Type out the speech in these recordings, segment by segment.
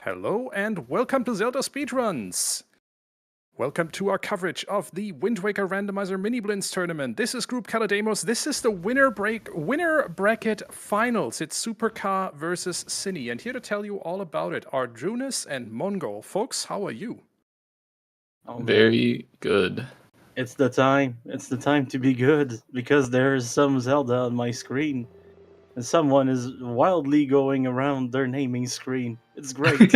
Hello and welcome to Zelda Speedruns! Welcome to our coverage of the Wind Waker Randomizer Miniblins tournament. This is Group Kalle. This is the winner bracket finals. It's Superka versus Synii. And here to tell you all about it are Drunas and Mongol. Folks, how are you? Oh, man. Very good. It's the time. It's the time to be good because there's some Zelda on my screen. And someone is wildly going around their naming screen. It's great.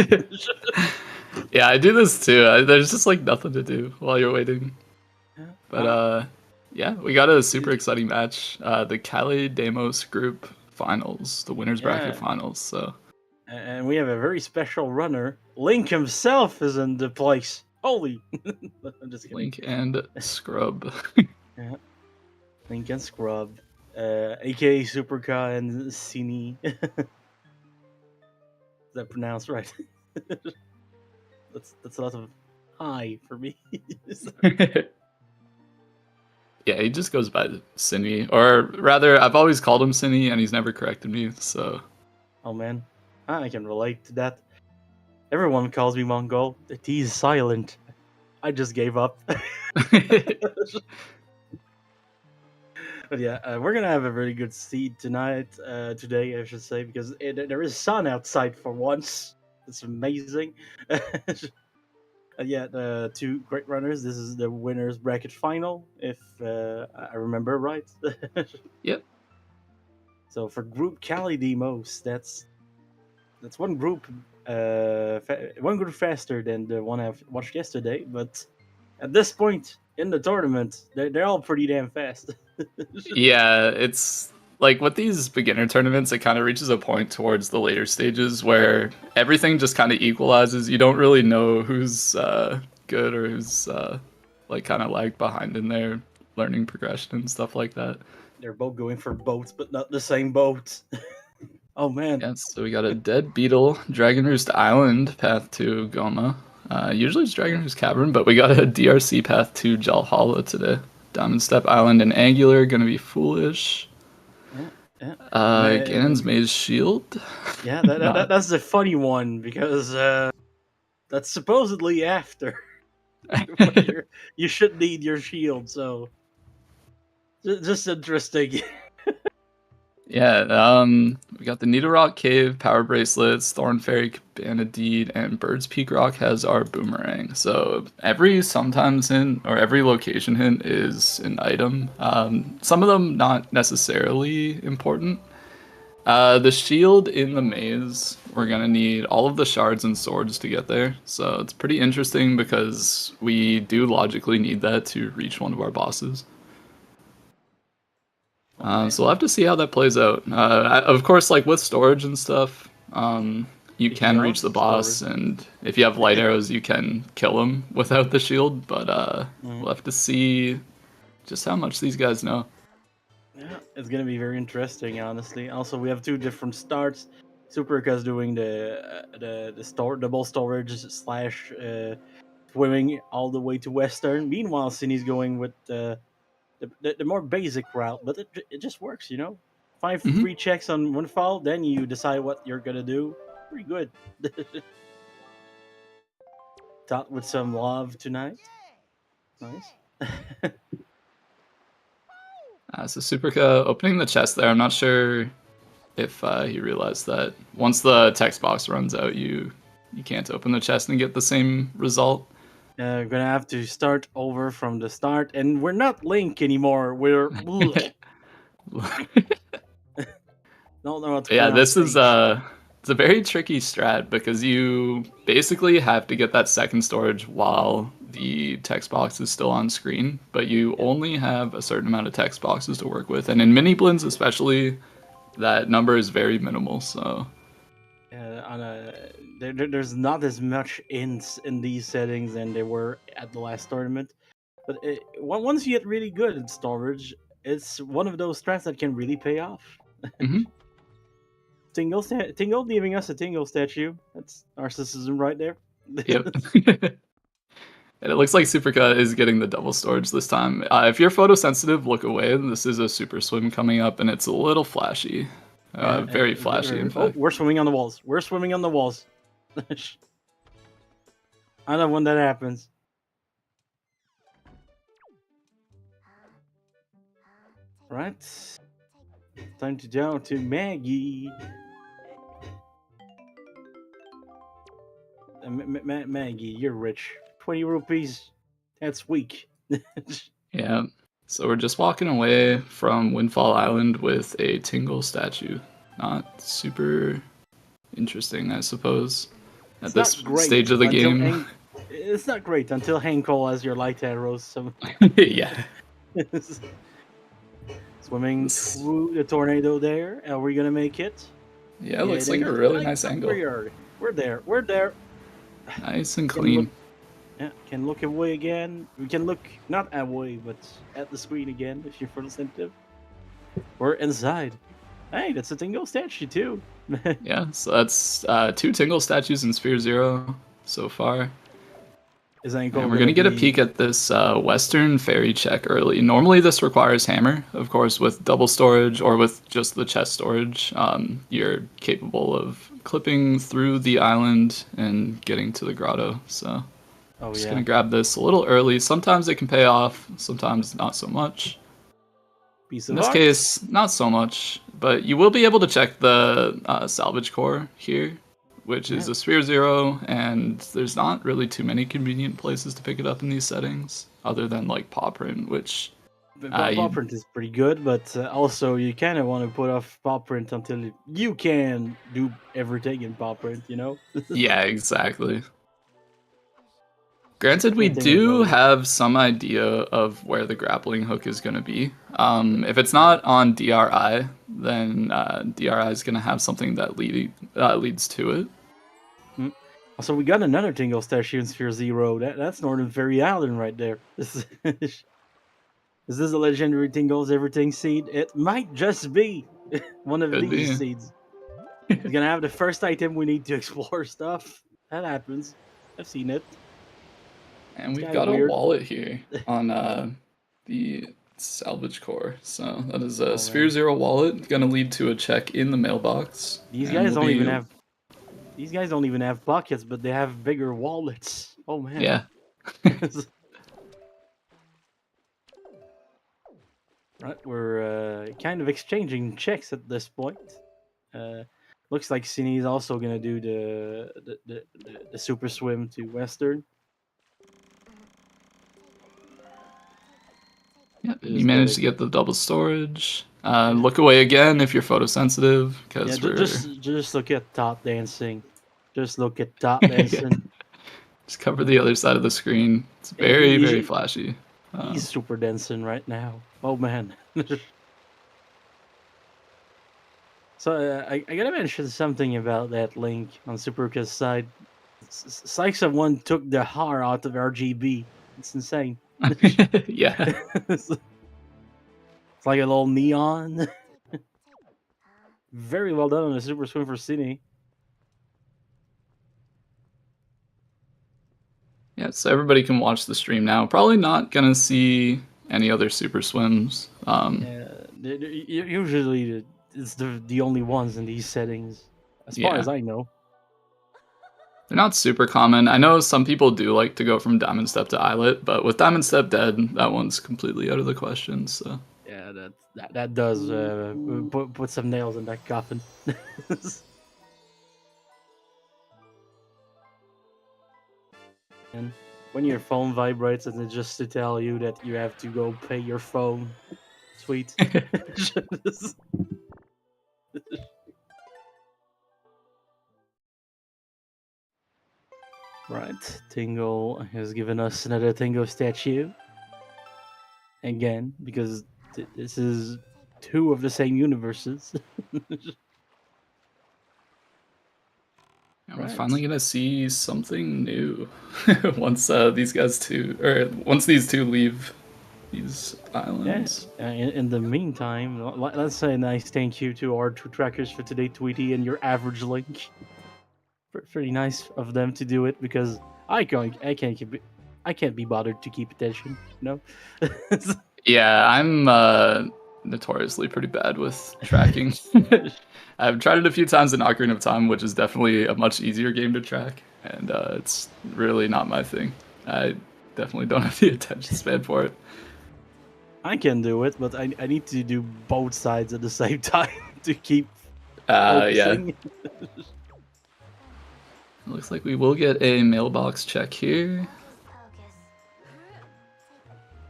Yeah, I do this too. There's just like nothing to do while you're waiting. But yeah, we got a super exciting match. The Kalle Demos group finals, the winners bracket finals. So, and we have a very special runner. Link himself is in the place. Holy! I'm just kidding. Link and Scrub. Yeah. Link and Scrub, aka Superka and Synii. Is that pronounced right? That's a lot of hi for me. Yeah, he just goes by Synii, or rather, I've always called him Synii, and he's never corrected me. So, oh man, I can relate to that. Everyone calls me Mongol. The T is silent. I just gave up. But yeah, we're gonna have a very good seed today, I should say, because there is sun outside for once. It's amazing. Yeah, the two great runners. This is the winners bracket final, if I remember right. Yep. So for Group Kalle Demos, that's one group, one group faster than the one I've watched yesterday. But at this point in the tournament, they're all pretty damn fast. Yeah, it's like with these beginner tournaments, it kind of reaches a point towards the later stages where everything just kind of equalizes. You don't really know who's good or who's like kind of lag behind in their learning progression and stuff like that. They're both going for boats, but not the same boat. Oh man. Yeah, so we got a Dead Beetle, Dragon Roost Island, path to Goma. Usually it's Dragon Roost Cavern, but we got a DRC path to Jalhalla today. Diamond Step Island and Angular, gonna be foolish. Yeah. Ganon's Maze Shield. Yeah, that's the funny one because that's supposedly after. You should need your shield, so just interesting. Yeah, we got the Needle Rock Cave, Power Bracelets, Thorn Fairy, Cabana Deed, and Bird's Peak Rock has our Boomerang. So every sometimes hint or every location hint is an item. Some of them not necessarily important. The shield in the maze, we're gonna need all of the shards and swords to get there. So it's pretty interesting because we do logically need that to reach one of our bosses. So we'll have to see how that plays out. Of course, like with storage and stuff, you can reach the boss, and if you have light arrows, you can kill him without the shield. But we'll have to see just how much these guys know. Yeah, it's gonna be very interesting, honestly. Also, we have two different starts. Superka's doing the double storage slash swimming all the way to western. Meanwhile, Synnie's going with the more basic route, but it just works, you know. 5 free checks on one fall, then you decide what you're gonna do. Pretty good. Taught with some love tonight. Nice. So Superka opening the chest there. I'm not sure if he realized that once the text box runs out, you can't open the chest and get the same result. We're gonna have to start over from the start, and we're not Link anymore. We're no. Yeah, this is it's a very tricky strat because you basically have to get that second storage while the text box is still on screen, but you only have a certain amount of text boxes to work with, and in Miniblins especially, that number is very minimal. So there's not as much ints in these settings than there were at the last tournament, but once you get really good at storage, it's one of those strats that can really pay off. Tingle leaving us a Tingle statue. That's narcissism right there. Yep. And it looks like Superka is getting the double storage this time. If you're photosensitive, look away. This is a super swim coming up, and it's a little flashy. Very flashy, in fact. We're swimming on the walls. I love when that happens. Right. Time to down to Maggie. Maggie, you're rich. 20 rupees. That's weak. Yeah. So we're just walking away from Windfall Island with a Tingle statue. Not super interesting, I suppose, at It's this not great stage of the until game. It's not great until Hankel has your light arrows. So Yeah. swimming This- through the tornado there. Are we gonna make it? Yeah, it looks like a really nice angle. We're there. We're there. Nice and Can clean. look, yeah, can look away again. We can look not away, but at the screen again if you're sensitive. We're inside. Hey, that's a Tingle statue too. Yeah, so that's 2 Tingle statues in Sphere Zero so far. Is And we're going to get a peek at this Western Fairy check early. Normally this requires hammer. Of course, with double storage or with just the chest storage, you're capable of clipping through the island and getting to the grotto. So just going to grab this a little early. Sometimes it can pay off, sometimes not so much. In this case, not so much, but you will be able to check the salvage core here, which is a Sphere Zero, and there's not really too many convenient places to pick it up in these settings, other than like paw print, which... paw print is pretty good, but also you kind of want to put off paw print until you can do everything in paw print, you know? Yeah, exactly. Granted, we do have some idea of where the grappling hook is going to be. If it's not on DRI, then DRI is going to have something that leads to it. So we got another Tingle statue in Sphere Zero. That's Northern Fairy Island right there. Is this a legendary Tingles Everything seed? It might just be one of these seeds. It's gonna have the first item we need to explore stuff. That happens. I've seen it. And we've got a wallet here on the salvage core. So that is a Sphere Zero wallet. Gonna lead to a check in the mailbox. These guys don't even have. These guys don't even have pockets, but they have bigger wallets. Oh man. Yeah. Right, we're kind of exchanging checks at this point. Looks like Synii is also gonna do the super swim to Western. Yeah, you managed to get the double storage. Look away again if you're photosensitive, because just look at top dancing. Just look at top dancing. Just cover the other side of the screen. It's very flashy. He's super dancing right now. Oh man. So I gotta mention something about that link on Superka's side. Sykes1 took the heart out of RGB. It's insane. Yeah. It's like a little neon. Very well done on the super swim for Synii. Yeah, so everybody can watch the stream now. Probably not gonna see any other super swims. Usually it's the only ones in these settings, as far as I know. They're not super common. I know some people do like to go from Diamond Step to Islet, but with Diamond Step dead, that one's completely out of the question. So yeah, that does put some nails in that coffin. And when your phone vibrates, and it's just to tell you that you have to go pay your phone. Sweet. Right, Tingle has given us another Tingle statue. Again, because this is 2 of the same universes. we're finally gonna see something new once these two leave these islands. Yeah. In the meantime, let's say a nice thank you to our 2 trackers for today, Tweety and your average link. Pretty nice of them to do it, because I can't be bothered to keep attention. No. Yeah, I'm notoriously pretty bad with tracking. I've tried it a few times in Ocarina of Time, which is definitely a much easier game to track, and it's really not my thing. I definitely don't have the attention span for it. I can do it, but I need to do both sides at the same time to keep Yeah. focusing. Looks like we will get a mailbox check here.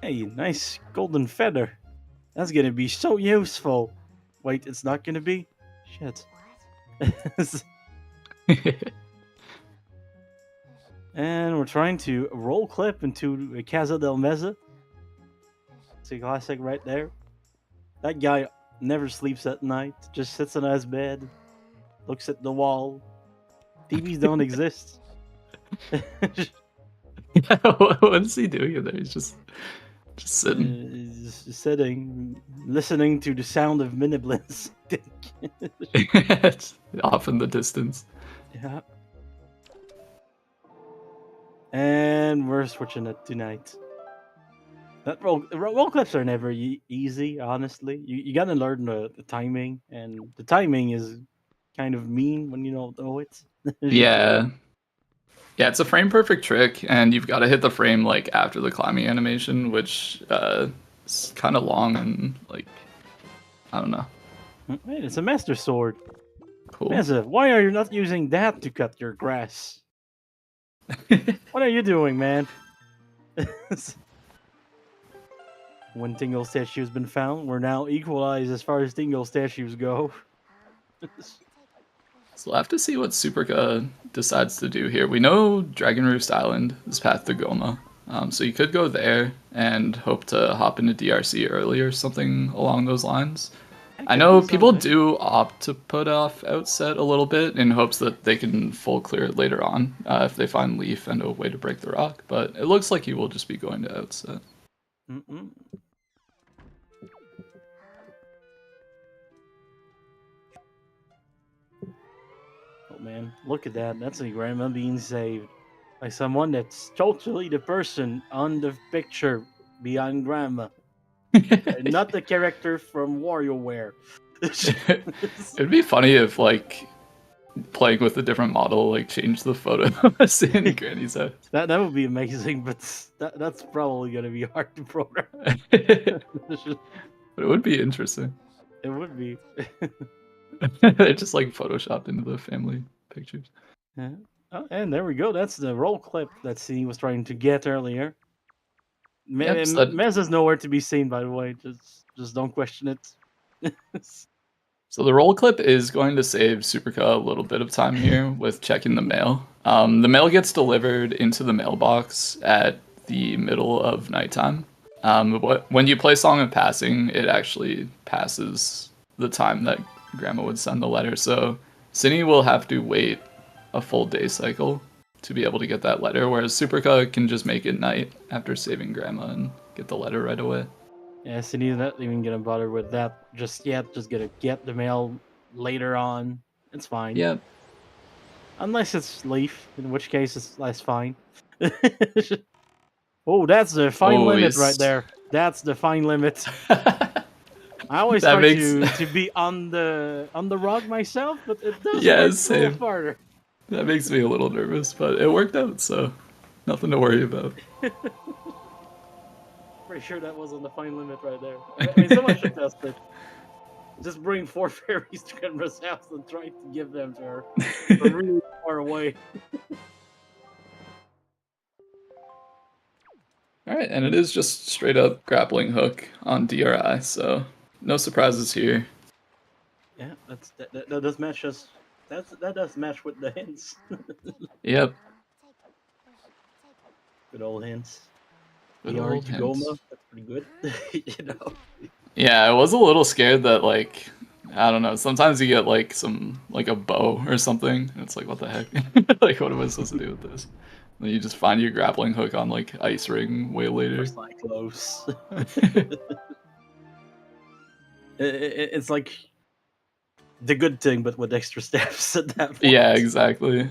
Hey, nice golden feather. That's gonna be so useful. Wait, it's not gonna be? Shit. And we're trying to roll clip into Casa del Meza. It's a classic right there. That guy never sleeps at night, just sits on his bed, looks at the wall. TVs don't exist. What is he doing in there? He's just sitting. Just sitting, listening to the sound of Miniblins. It's off in the distance. Yeah. And we're switching it tonight. That roll clips are never easy, honestly. You gotta learn the timing, and the timing is kind of mean when you don't know it. Yeah. Yeah, it's a frame perfect trick, and you've got to hit the frame like after the climbing animation, which is kind of long and like I don't know. Wait, it's a master sword. Cool. Meza, why are you not using that to cut your grass? What are you doing, man? When Tingle statue has been found, we're now equalized as far as Tingle statues go. So we'll have to see what Superka decides to do here. We know Dragon Roost Island is path to Goma, so you could go there and hope to hop into DRC early or something along those lines. I know people do opt to put off Outset a little bit in hopes that they can full clear it later on if they find Leaf and a way to break the rock, but it looks like he will just be going to Outset. Mm-mm. Oh man, look at that. That's a grandma being saved by someone that's totally the person on the picture behind grandma. And not the character from WarioWare. It'd be funny if like playing with a different model like changed the photo in Granny's house. That would be amazing, but that's probably gonna be hard to program. But it would be interesting. It would be. They're just like photoshopped into the family pictures. Yeah. Oh, and there we go. That's the roll clip that Synii was trying to get earlier. Mez is nowhere to be seen, by the way. Just don't question it. So the roll clip is going to save Superka a little bit of time here with checking the mail. The mail gets delivered into the mailbox at the middle of nighttime. When you play Song of Passing, it actually passes the time that Grandma would send the letter. So Synii will have to wait a full day cycle to be able to get that letter, whereas Superka can just make it night after saving Grandma and get the letter right away. Yeah, Synii not even gonna bother with that just yet. Just gonna get the mail later on. It's fine. Yeah. Unless it's Leaf, in which case that's fine. Oh, that's the fine limit right there. That's the fine limit. I always try to be on the rock myself, but it does work a little farther. That makes me a little nervous, but it worked out, so nothing to worry about. Pretty sure that was on the fine limit right there. I mean, someone should test it. Just bring 4 fairies to Grandma's house and try to give them to her. They're really far away. Alright, and it is just straight up grappling hook on DRI, so no surprises here. Yeah, that does match us. That does match with the hints. Yep. Good old hints. Good old hints. Goma, that's pretty good. You know. Yeah, I was a little scared that like I don't know. Sometimes you get like a bow or something, and it's like what the heck? Like what am I supposed to do with this? And then you just find your grappling hook on like Ice Ring way later. It's like close. It's like the good thing, but with extra steps at that point. Yeah, exactly.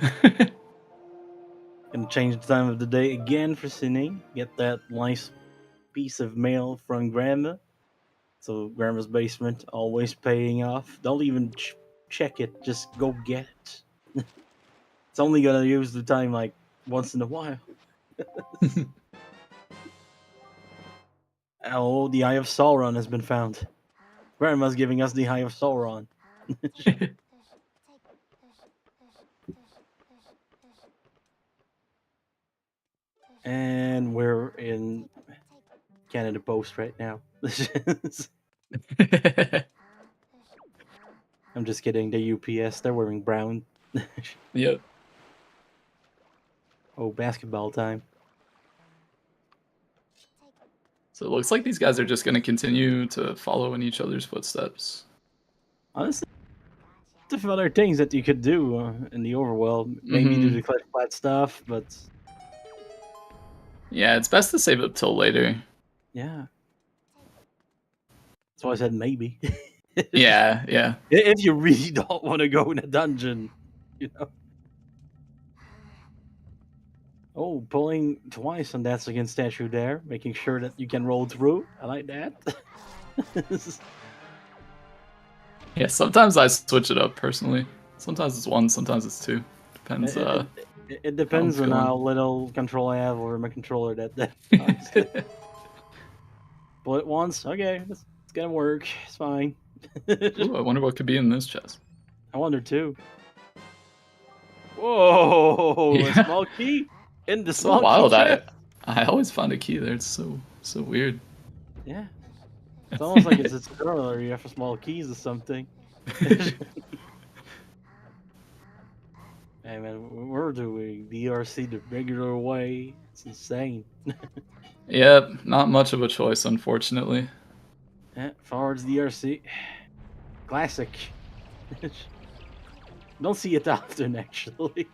Gonna change the time of the day again for Synii. Get that nice piece of mail from Grandma. So Grandma's basement always paying off. Don't even check it. Just go get it. It's only gonna use the time like once in a while. Oh, the Eye of Sauron has been found. Grandma's giving us the Eye of Sauron. And we're in Canada Post right now. I'm just kidding. The UPS, they're wearing brown. Yep. Oh, basketball time. So it looks like these guys are just going to continue to follow in each other's footsteps. Honestly, there's other things that you could do in the overworld. Maybe do the cliff flat stuff, but Yeah, it's best to save it till later. yeah. That's why I said maybe. Yeah, yeah. If you really don't want to go in a dungeon, you know. Oh, pulling twice on that against statue there, making sure that you can roll through. I like that. Yeah, sometimes I switch it up personally. Sometimes it's one, sometimes it's two. Depends. It depends on feeling. how little control I have over my controller that Pull it once, okay, it's gonna work. It's fine. Ooh, I wonder what could be in this chest. I wonder too. Whoa, Yeah. a small key in the So small wild. key chest. I always find a key there. It's so weird. Yeah, it's almost like it's a tutorial or you have small keys or something. Hey man, we're doing DRC the regular way. It's insane. Yep, not much of a choice, unfortunately. Yeah, forwards DRC. Classic. Don't see it often, actually.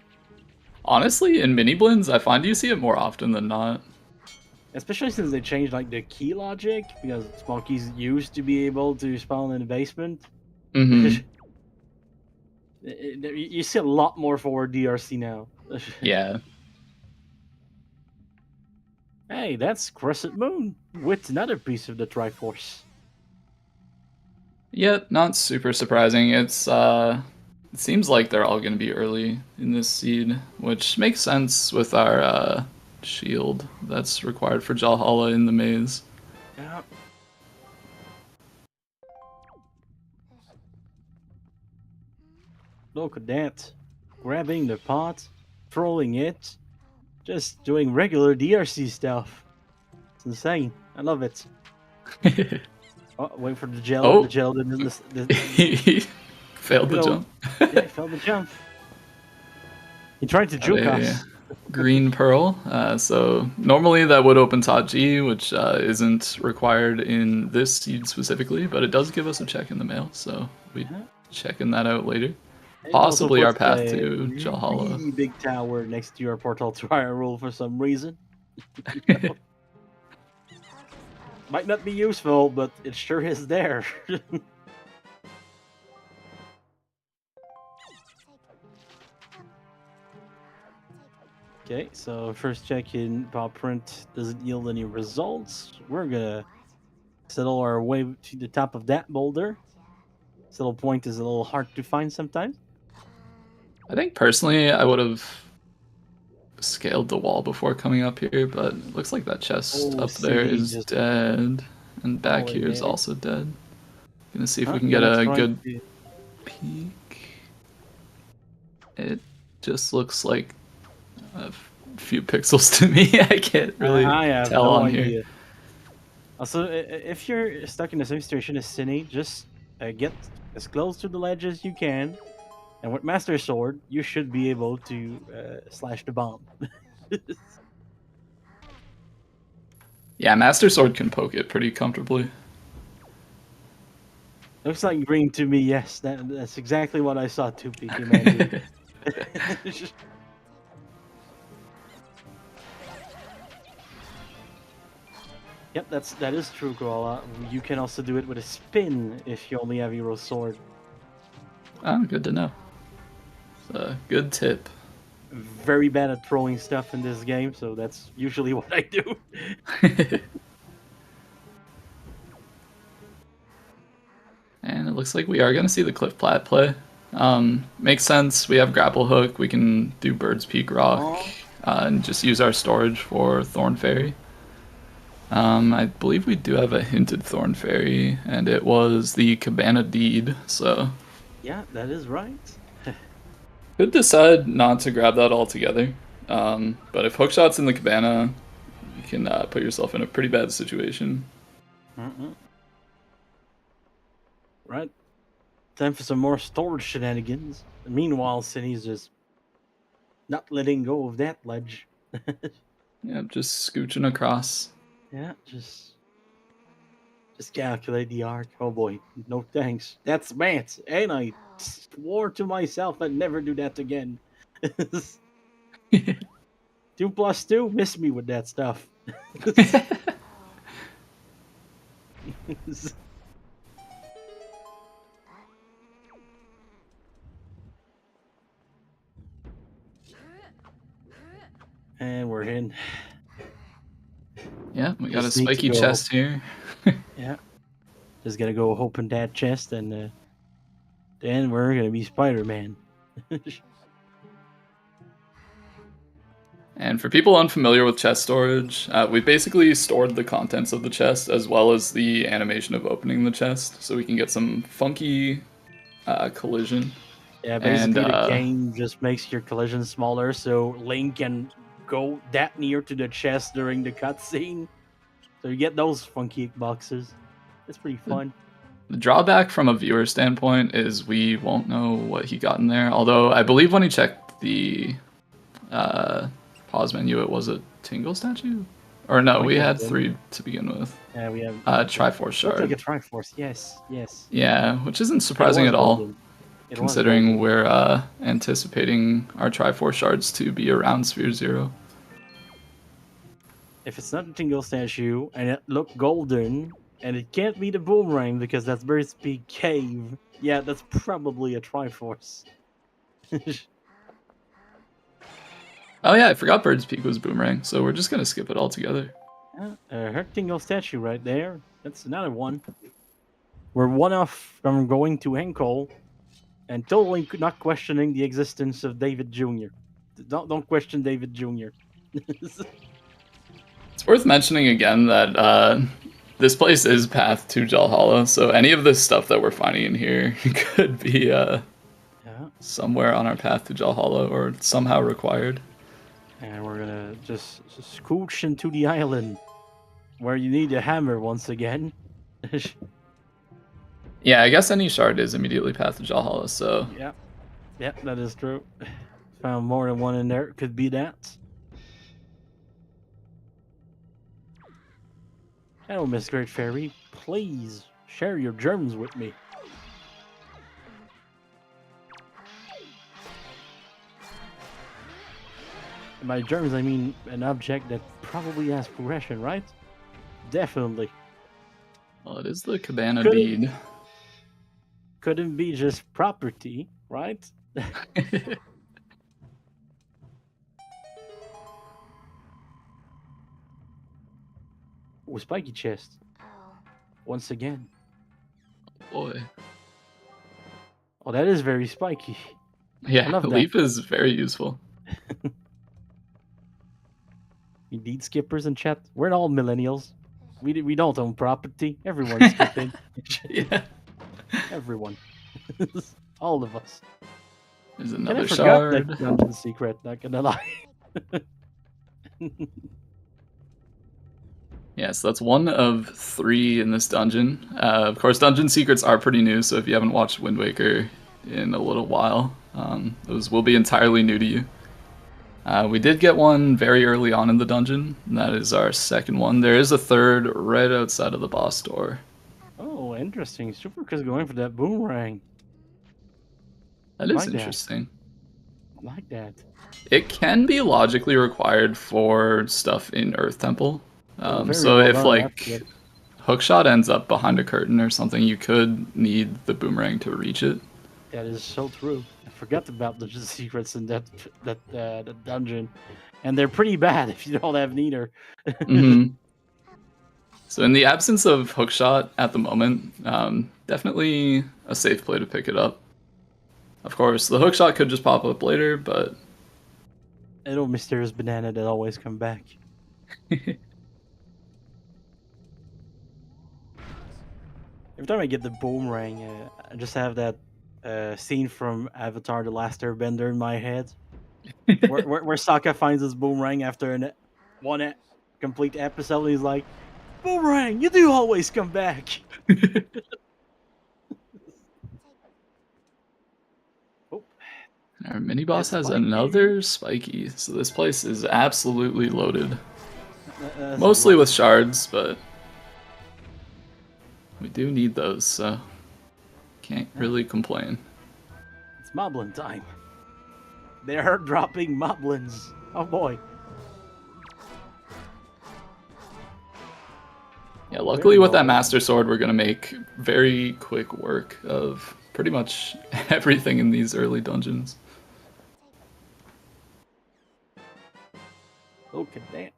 Honestly, in Miniblins, I find you see it more often than not. Especially since they changed like the key logic, because small keys used to be able to spawn in the basement. Mm-hmm. You see a lot more forward DRC now. Yeah. Hey, that's Crescent Moon with another piece of the Triforce. Yep, not super surprising. It's it seems like they're all gonna be early in this seed, which makes sense with our shield that's required for Valhalla in the maze. Yeah. Look at that. Grabbing the pot, throwing it, just doing regular DRC stuff. It's insane. I love it. Oh, wait for the gel. Oh. The gel didn't. He failed the jump. Yeah, he failed the jump. He tried to juke us. Green pearl. So normally that would open top G, which isn't required in this seed specifically, but it does give us a check in the mail, so we checking that out later. Possibly our path to Valhalla. Really big tower next to your portal to Hyrule for some reason. Might not be useful, but it sure is there. Okay, so first check in paw print doesn't yield any results. We're gonna settle our way to the top of that boulder. Settle point is a little hard to find sometimes. I think personally I would have scaled the wall before coming up here, but it looks like that chest up there is dead, and back here is also dead. Gonna see if we can get a good peek. It just looks like a few pixels to me. I can't really tell on here. Also, if you're stuck in the same situation as Synii, just get as close to the ledge as you can. And with Master Sword, you should be able to slash the bomb. Yeah, Master Sword can poke it pretty comfortably. Looks like green to me, yes. That's exactly what I saw too, PK Man. Yep, that is true, Koala. You can also do it with a spin if you only have Hero Sword. Oh, good to know. It's a good tip. Very bad at throwing stuff in this game, so that's usually what I do. And it looks like we are going to see the Cliff Plat play. Makes sense. We have Grapple Hook. We can do Bird's Peak Rock and just use our storage for Thorn Fairy. I believe we do have a hinted Thorn Fairy, and it was the Cabana Deed, so... Yeah, that is right. Could decide not to grab that altogether. But if Hookshot's in the Cabana, you can put yourself in a pretty bad situation. Right. Time for some more storage shenanigans. Meanwhile, Synnie's just not letting go of that ledge. Yeah, just scooching across. Yeah, just calculate the arc. Oh boy, no thanks. That's math, and I swore to myself I'd never do that again. 2 plus 2, miss me with that stuff. And we're in. Yeah, we got Just a need to spiky go. chest here. Yeah. Just gotta go open that chest, and then we're gonna be Spider-Man. And for people unfamiliar with chest storage, we basically stored the contents of the chest as well as the animation of opening the chest, so we can get some funky collision. Yeah, basically And, the game just makes your collision smaller, so Link can go that near to the chest during the cutscene. So you get those funky boxes. It's pretty fun. The drawback from a viewer standpoint is we won't know what he got in there. Although I believe when he checked the pause menu, it was a Tingle statue? Or no, we had 3 to begin with. Yeah, we have Triforce Shard. like a Triforce. Yes. Yeah, which isn't surprising at all, Golden. considering we're anticipating our Triforce Shards to be around Sphere 0. If it's not a Tingle statue and it looked golden, and it can't be the boomerang because that's Bird's Peak Cave, yeah, that's probably a Triforce. Oh yeah, I forgot Bird's Peak was Boomerang, so we're just gonna skip it altogether. Her Tingle statue right there. That's another one. We're one off from going to Henkel and totally not questioning the existence of David Jr. Don't question David Jr. It's worth mentioning again that this place is path to Valhalla, so any of this stuff that we're finding in here could be somewhere on our path to Valhalla or somehow required. And we're gonna just scooch into the island where you need a hammer once again. Yeah, I guess any shard is immediately path to Valhalla, so... Yeah, that is true. Found more than one in there. Could be that. Hello, Miss Great Fairy. Please share your germs with me. And by germs, I mean an object that probably has progression, right? Definitely. Well, it is the Cabana Deed. Couldn't be just property, right? Oh, spiky chest. Once again. Boy. Oh, that is very spiky. Yeah, love that. Leap is very useful. Indeed, skippers in chat. We're all millennials. We don't own property. Everyone's skipping. Yeah. Everyone. All of us. There's And another I forgot shard. that dungeon secret, not gonna lie. Yeah, so that's 1 of 3 in this dungeon. Of course, dungeon secrets are pretty new, so if you haven't watched Wind Waker in a little while, those will be entirely new to you. We did get one very early on in the dungeon, and that is our second one. There is a third right outside of the boss door. Oh, interesting. Superka's going for that boomerang. That is like that. interesting. I like that. It can be logically required for stuff in Earth Temple. Very So well if done, like actually. Hookshot ends up behind a curtain or something, you could need the boomerang to reach it. That is so true. I forgot about the secrets in that dungeon, and they're pretty bad if you don't have neither. Mm-hmm. So in the absence of hookshot at the moment, definitely a safe play to pick it up. Of course, the hookshot could just pop up later, but That little mysterious banana that always come back. Every time I get the boomerang, I just have that scene from Avatar: The Last Airbender in my head, where Sokka finds his boomerang after one complete episode, and he's like, "Boomerang, you do always come back." Oh, our mini boss that's has spiky. another spiky, so this place is absolutely loaded. That's Mostly a lot. with shards, but we do need those, so can't really complain. It's Moblin time. They're dropping Moblins. Oh boy. Yeah, luckily with that Master Sword, we're gonna make very quick work of pretty much everything in these early dungeons. Look at that.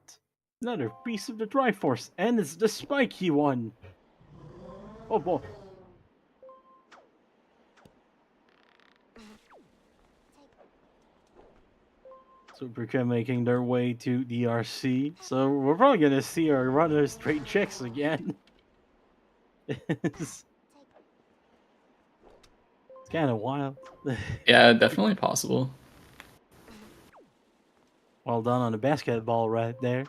Another piece of the Triforce, and it's the spiky one. Oh boy. Superka making their way to DRC, so we're probably gonna see our runner straight checks again. It's kind of wild. Yeah, definitely possible. Well done on the basketball right there.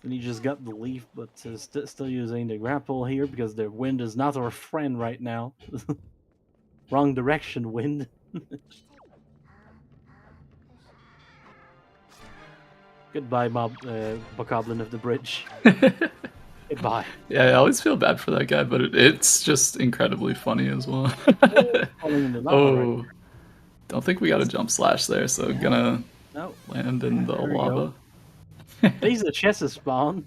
And he just got the leaf, but still using the grapple here because the wind is not our friend right now. Wrong direction, wind. Goodbye, Bokoblin of the Bridge. Goodbye. Yeah, I always feel bad for that guy, but it's just incredibly funny as well. Falling in the lava right there. Don't think we got a jump slash there, so gonna No. land in the There we lava. There's a chest spawn.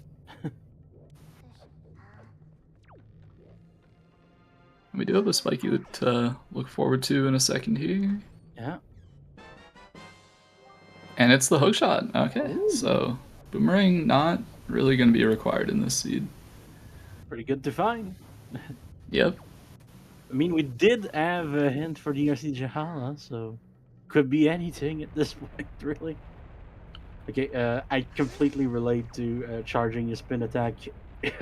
We do have a spiky to look forward to in a second here. Yeah. And it's the hookshot. Okay, so boomerang not really going to be required in this seed. Pretty good to find. Yep. I mean, we did have a hint for DRC Jahala, so could be anything at this point, really. Okay, I completely relate to charging your spin attack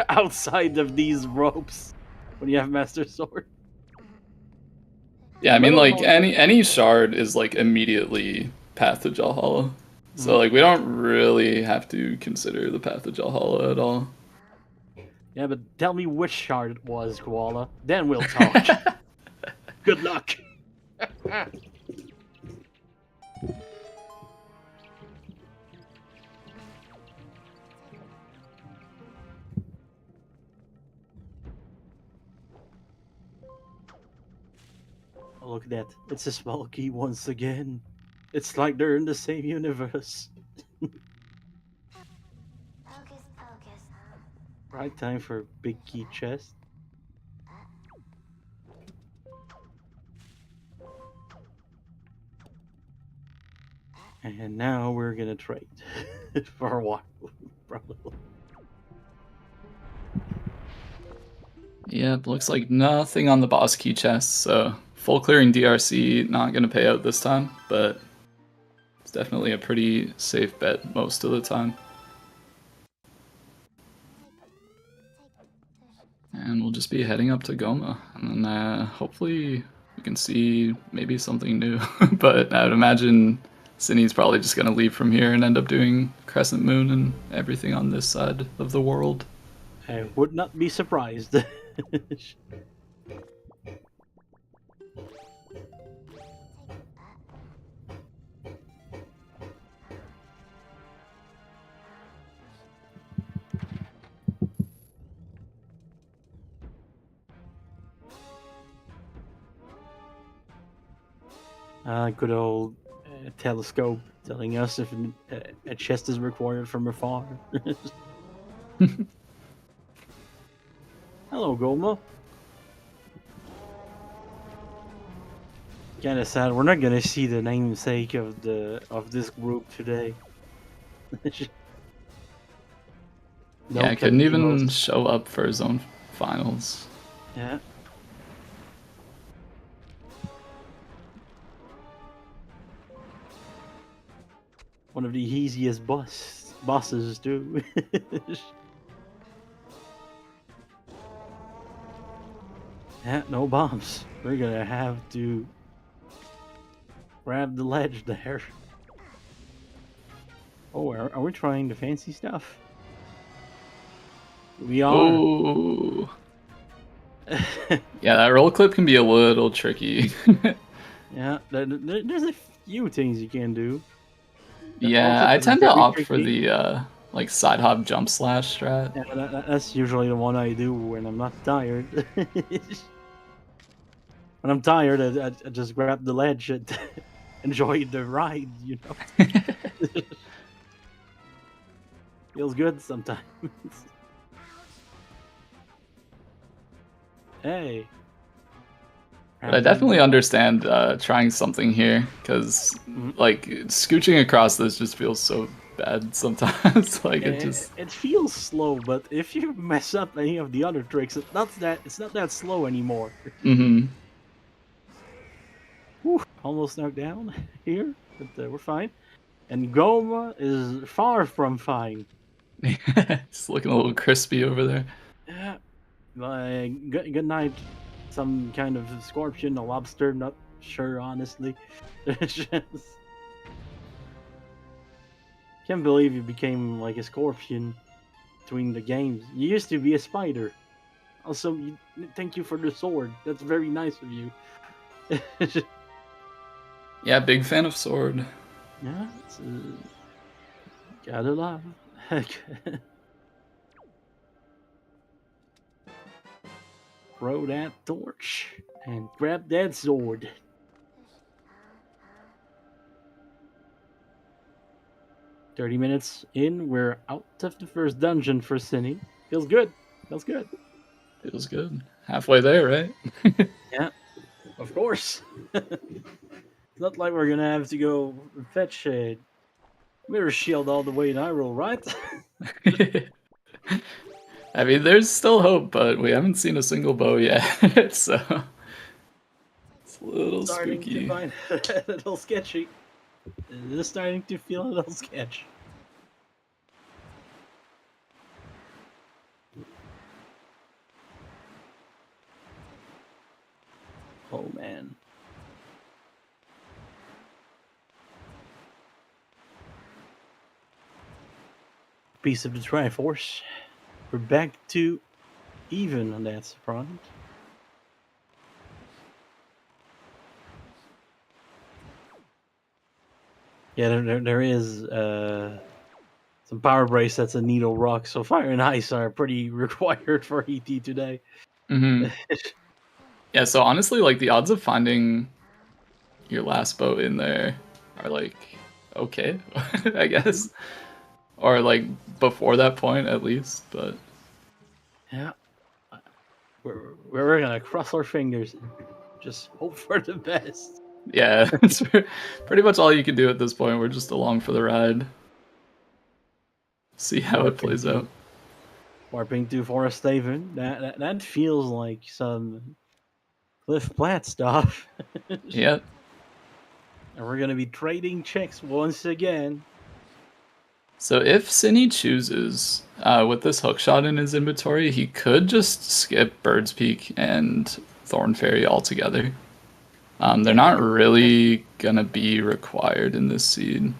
outside of these ropes when you have Master Sword. Yeah, I mean, like, any shard is, like, immediately Path to Jalhalla. So, like, we don't really have to consider the Path to Jalhalla at all. Yeah, but tell me which shard it was, Koala. Then we'll talk. Good luck. Oh, look at that. It's a small key once again. It's like they're in the same universe. Right time for a big key chest. And now we're gonna trade for a while, probably. Yep, looks like nothing on the boss key chest, so full clearing DRC not going to pay out this time, but it's definitely a pretty safe bet most of the time. And we'll just be heading up to Goma, and then hopefully we can see maybe something new. But I would imagine Synnii's probably just going to leave from here and end up doing Crescent Moon and everything on this side of the world. I would not be surprised. Good old telescope telling us if a chest is required from afar. Hello, Goma. Kind of sad. We're not gonna see the namesake of this group today. Yeah, I couldn't even show up for his own finals. Yeah. One of the easiest bosses too. Yeah, no bombs. We're gonna have to grab the ledge there. Oh, are we trying the fancy stuff? We are. Oh. Yeah, that roll clip can be a little tricky. Yeah, there's a few things you can do. Yeah, I tend to opt for the like side hop jump slash strat. Yeah, that's usually the one I do when I'm not tired. When I'm tired, I just grab the ledge and enjoy the ride, you know. Feels good sometimes. Hey. But I definitely understand trying something here, because like scooching across this just feels so bad sometimes. Like it feels slow, but if you mess up any of the other tricks, it's not that slow anymore. Mm-hmm. Whew, almost knocked down here, but we're fine. And Goma is far from fine. It's looking a little crispy over there. Yeah. Good night. Some kind of scorpion, a lobster, not sure honestly. Can't believe you became like a scorpion between the games. You used to be a spider. Also, thank you for the sword. That's very nice of you. Yeah, big fan of sword. Yeah, gotta love. Throw that torch and grab that sword. "30 minutes in, we're out of the first dungeon for Synii. Feels good. Feels good. Feels good. Halfway there, right? Yeah, of course. It's not like we're gonna have to go fetch a mirror shield all the way in Hyrule, right? I mean, there's still hope, but we haven't seen a single bow yet, so it's a little Starting spooky. to find a little sketchy. It is starting to feel a little sketch. Oh man. Piece of the Triforce. We're back to even on that front. Yeah, there is some power bracelets and needle rock, so fire and ice are pretty required for ET today. Mm-hmm. Yeah, so honestly, like the odds of finding your last bow in there are like okay, I guess, or like before that point at least. But yeah, we're gonna cross our fingers, and just hope for the best. yeah, that's pretty much all you can do at this point. We're just along for the ride. See how it plays out. Warping to Forest Haven. That feels like some Cliff Platt stuff. Yep. And we're gonna be trading checks once again. So if Synii chooses, with this hookshot in his inventory, he could just skip Bird's Peak and Thorn Fairy altogether. They're not really gonna be required in this seed.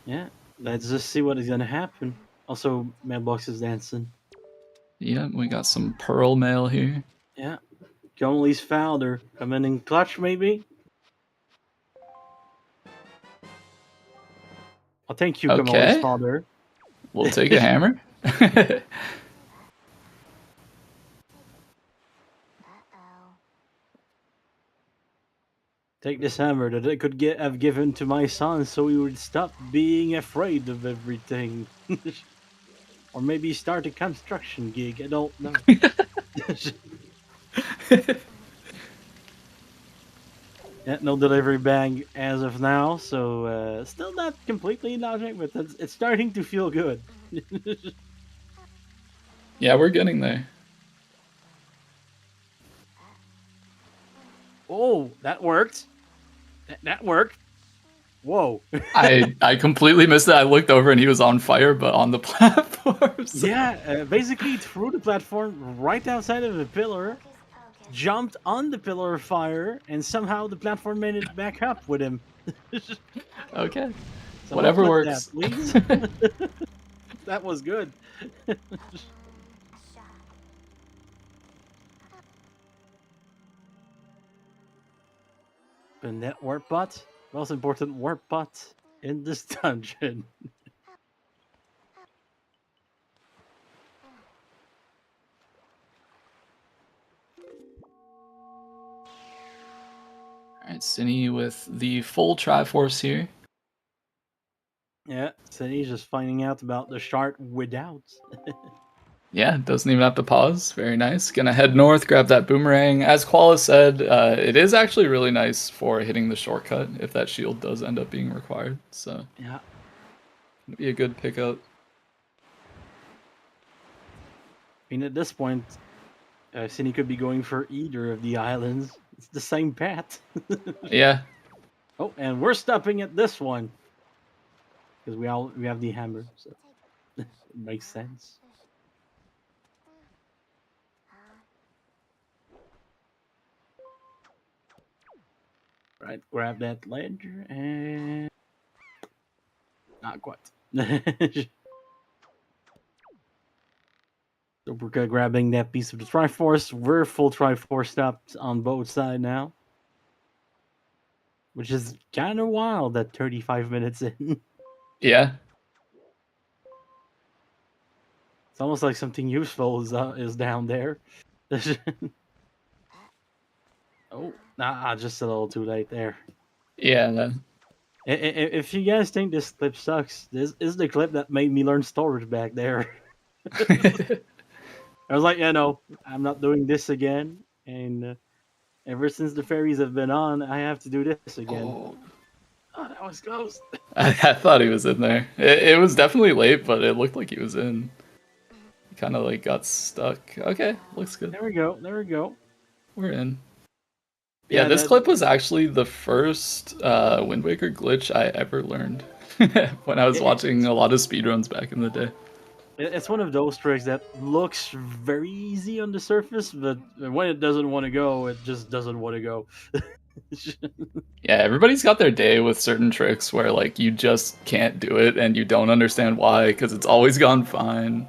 Yeah, let's just see what is gonna happen. Also, Mailbox is dancing. Yeah, we got some Pearl Mail here. Yeah, Gomley's founder coming in clutch, maybe. Well, thank you, Kamali's Okay, father. we'll take a hammer. Take this hammer that I could have given to my son so he would stop being afraid of everything. Or maybe start a construction gig, I don't know. Yeah, no delivery bag as of now, so still not completely logic, but it's starting to feel good. Yeah, we're getting there. Oh, that worked. That worked. Whoa. I completely missed that. I looked over and he was on fire, but on the platform. So. Yeah, basically threw the platform right outside of the pillar, jumped on the pillar of fire, and somehow the platform made it back up with him. Okay. Someone Whatever clip that, works. please. That was good. The net warp bot, most important warp bot in this dungeon. Alright, Synii with the full Triforce here. Yeah, Synnie's just finding out about the shard without. Yeah, doesn't even have to pause. Very nice. Gonna head north, grab that boomerang. As Qualifiers said, it is actually really nice for hitting the shortcut if that shield does end up being required. So, Yeah. gonna be a good pickup. I mean, at this point, Synnie could be going for either of the islands. It's the same path. Yeah. Oh, and we're stopping at this one because we have the hammer, so it makes sense. Right, grab that ledger and not quite. Superka grabbing that piece of the Triforce. We're full Triforce stopped on both sides now, which is kind of wild at 35 minutes in. Yeah. It's almost like something useful is down there. Oh, nah, just a little too late there. Yeah. If you guys think this clip sucks, this is the clip that made me learn storage back there. I was like, yeah, no, I'm not doing this again. And ever since the fairies have been on, I have to do this again. Oh. Oh, that was close. I thought he was in there. It was definitely late, but it looked like he was in. He kind of like got stuck. Okay, looks good. There we go. There we go. We're in. Yeah, this that, clip was actually the first Wind Waker glitch I ever learned when I was watching a lot of speedruns back in the day. It's one of those tricks that looks very easy on the surface, but when it doesn't want to go, it just doesn't want to go. Yeah, everybody's got their day with certain tricks where like you just can't do it and you don't understand why because it's always gone fine.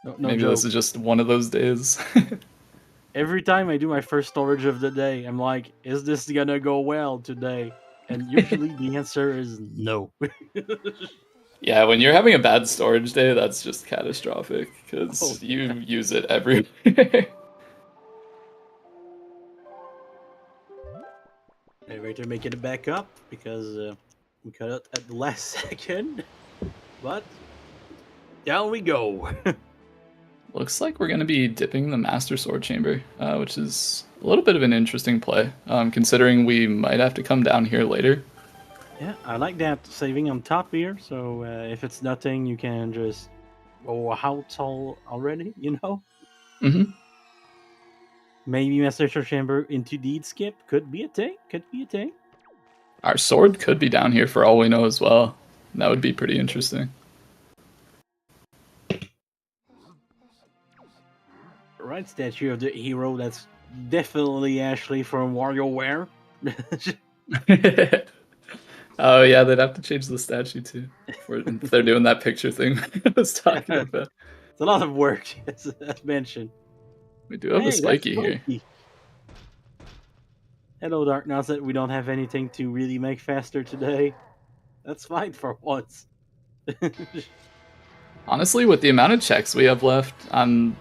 No Maybe joke. this is just one of those days. Every time I do my first storage of the day, I'm like, is this gonna go well today? And usually the answer is no. Yeah, when you're having a bad storage day, that's just catastrophic because you use it everywhere. Anyway, to make it back up because we cut it at the last second. But down we go. Looks like we're going to be dipping the Master Sword Chamber, which is a little bit of an interesting play, considering we might have to come down here later. Yeah, I like that saving on top here. So if it's nothing, you can just go how tall already, you know? Mm-hmm. Maybe Master Sword Chamber into deed skip. Could be a thing. Could be a thing. Our sword could be down here for all we know as well. That would be pretty interesting. Right, statue of the hero. That's definitely Ashley from WarioWare. Oh yeah, they'd have to change the statue too if they're doing that picture thing I was talking about. It's a lot of work, as mentioned. We do have a spiky here. Hello, Dark. Now that we don't have anything to really make faster today, that's fine for once. Honestly, with the amount of checks we have left, I'm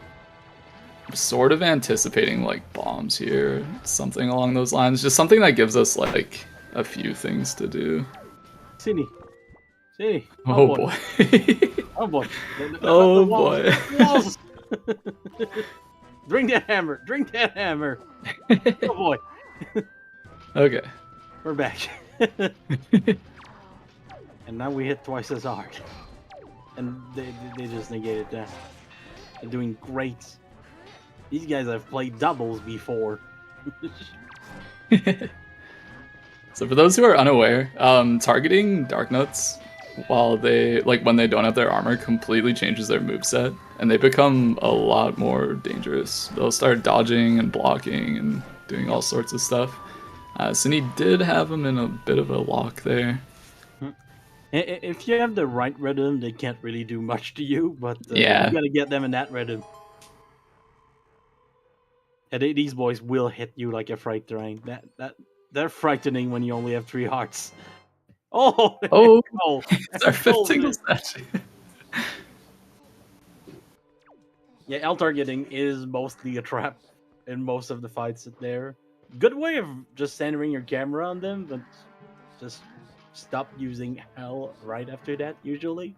sort of anticipating like bombs here, something along those lines. Just something that gives us like a few things to do. Synii. Oh boy. Oh boy. Oh boy. Walls. Drink that hammer. Oh boy. Okay. We're back. And now we hit twice as hard. And they just negated that. They're doing great. These guys have played doubles before. So for those who are unaware, targeting Dark Nuts while when they don't have their armor completely changes their moveset, and they become a lot more dangerous. They'll start dodging and blocking and doing all sorts of stuff. Synii did have him in a bit of a lock there. If you have the right rhythm, they can't really do much to you, but Yeah. you gotta get them in that rhythm. And these boys will hit you like a freight train. They're frightening when you only have 3 hearts. Oh, Oh, oh, it's our 5th tingle statue. Yeah, L targeting is mostly a trap in most of the fights there. Good way of just centering your camera on them, but just stop using L right after that, usually.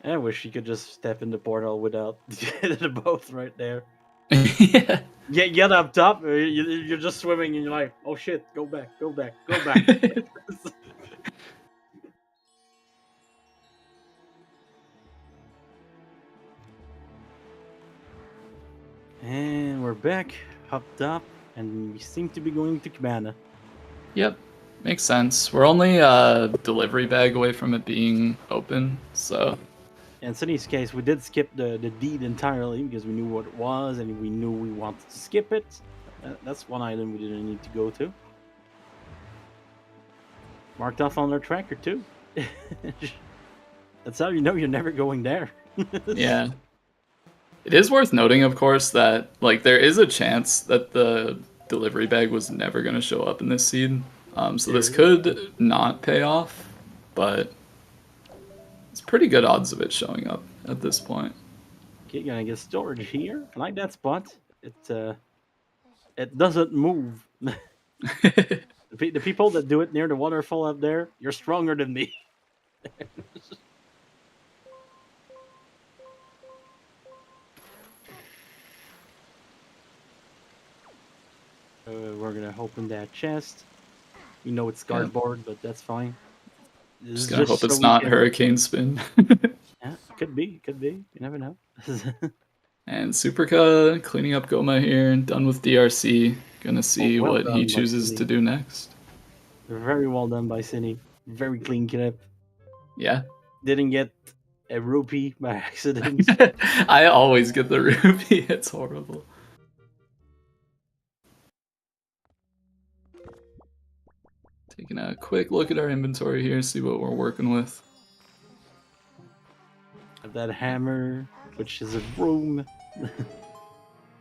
I wish you could just step in the portal without the both right there. Yeah. Get up top, you're just swimming and you're like, oh shit, go back, go back, go back. And we're back, hopped up, and we seem to be going to Cabana. Yep, makes sense. We're only a delivery bag away from it being open, so. In Sunny's case, we did skip the deed entirely because we knew what it was and we knew we wanted to skip it. That's one item we didn't need to go to. Marked off on our tracker too. That's how you know you're never going there. Yeah. It is worth noting, of course, that there is a chance that the delivery bag was never going to show up in this seed. So this could not pay off, but it's pretty good odds of it showing up at this point. Okay, gonna get storage here. I like that spot. It doesn't move. The people that do it near the waterfall up there, you're stronger than me. We're gonna open that chest. We know it's cardboard, but that's fine. Just gonna hope it's not hurricane spin. Yeah, could be. You never know. And Superka cleaning up Goma here, done with DRC. Gonna see well what he done, chooses to do next. Very well done by Synii. Very clean clip. Yeah. Didn't get a rupee by accident. I always get the rupee. It's horrible. Taking a quick look at our inventory here, see what we're working with. That hammer, which is a broom.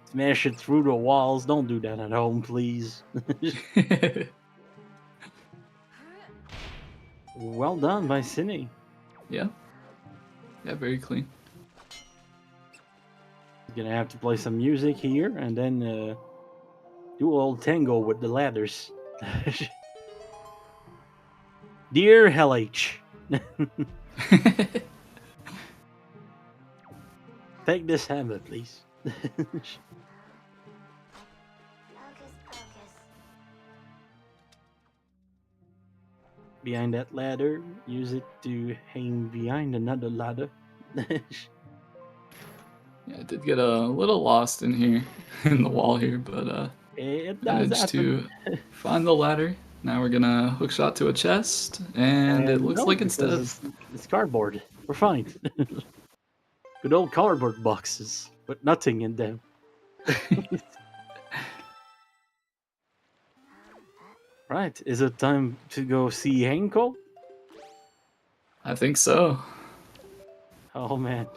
Smash it through the walls. Don't do that at home, please. Well done by Synii. Yeah. Yeah, very clean. Gonna have to play some music here and then do a little tango with the ladders. Dear LH. Take this hammer, please. Behind that ladder, use it to hang behind another ladder. Yeah, I did get a little lost in here, in the wall here, but It managed to find the ladder. Now we're gonna hookshot to a chest, and it looks like it's dead. It's cardboard. We're fine. Good old cardboard boxes, but nothing in them. Right, is it time to go see Henkel? I think so. Oh man.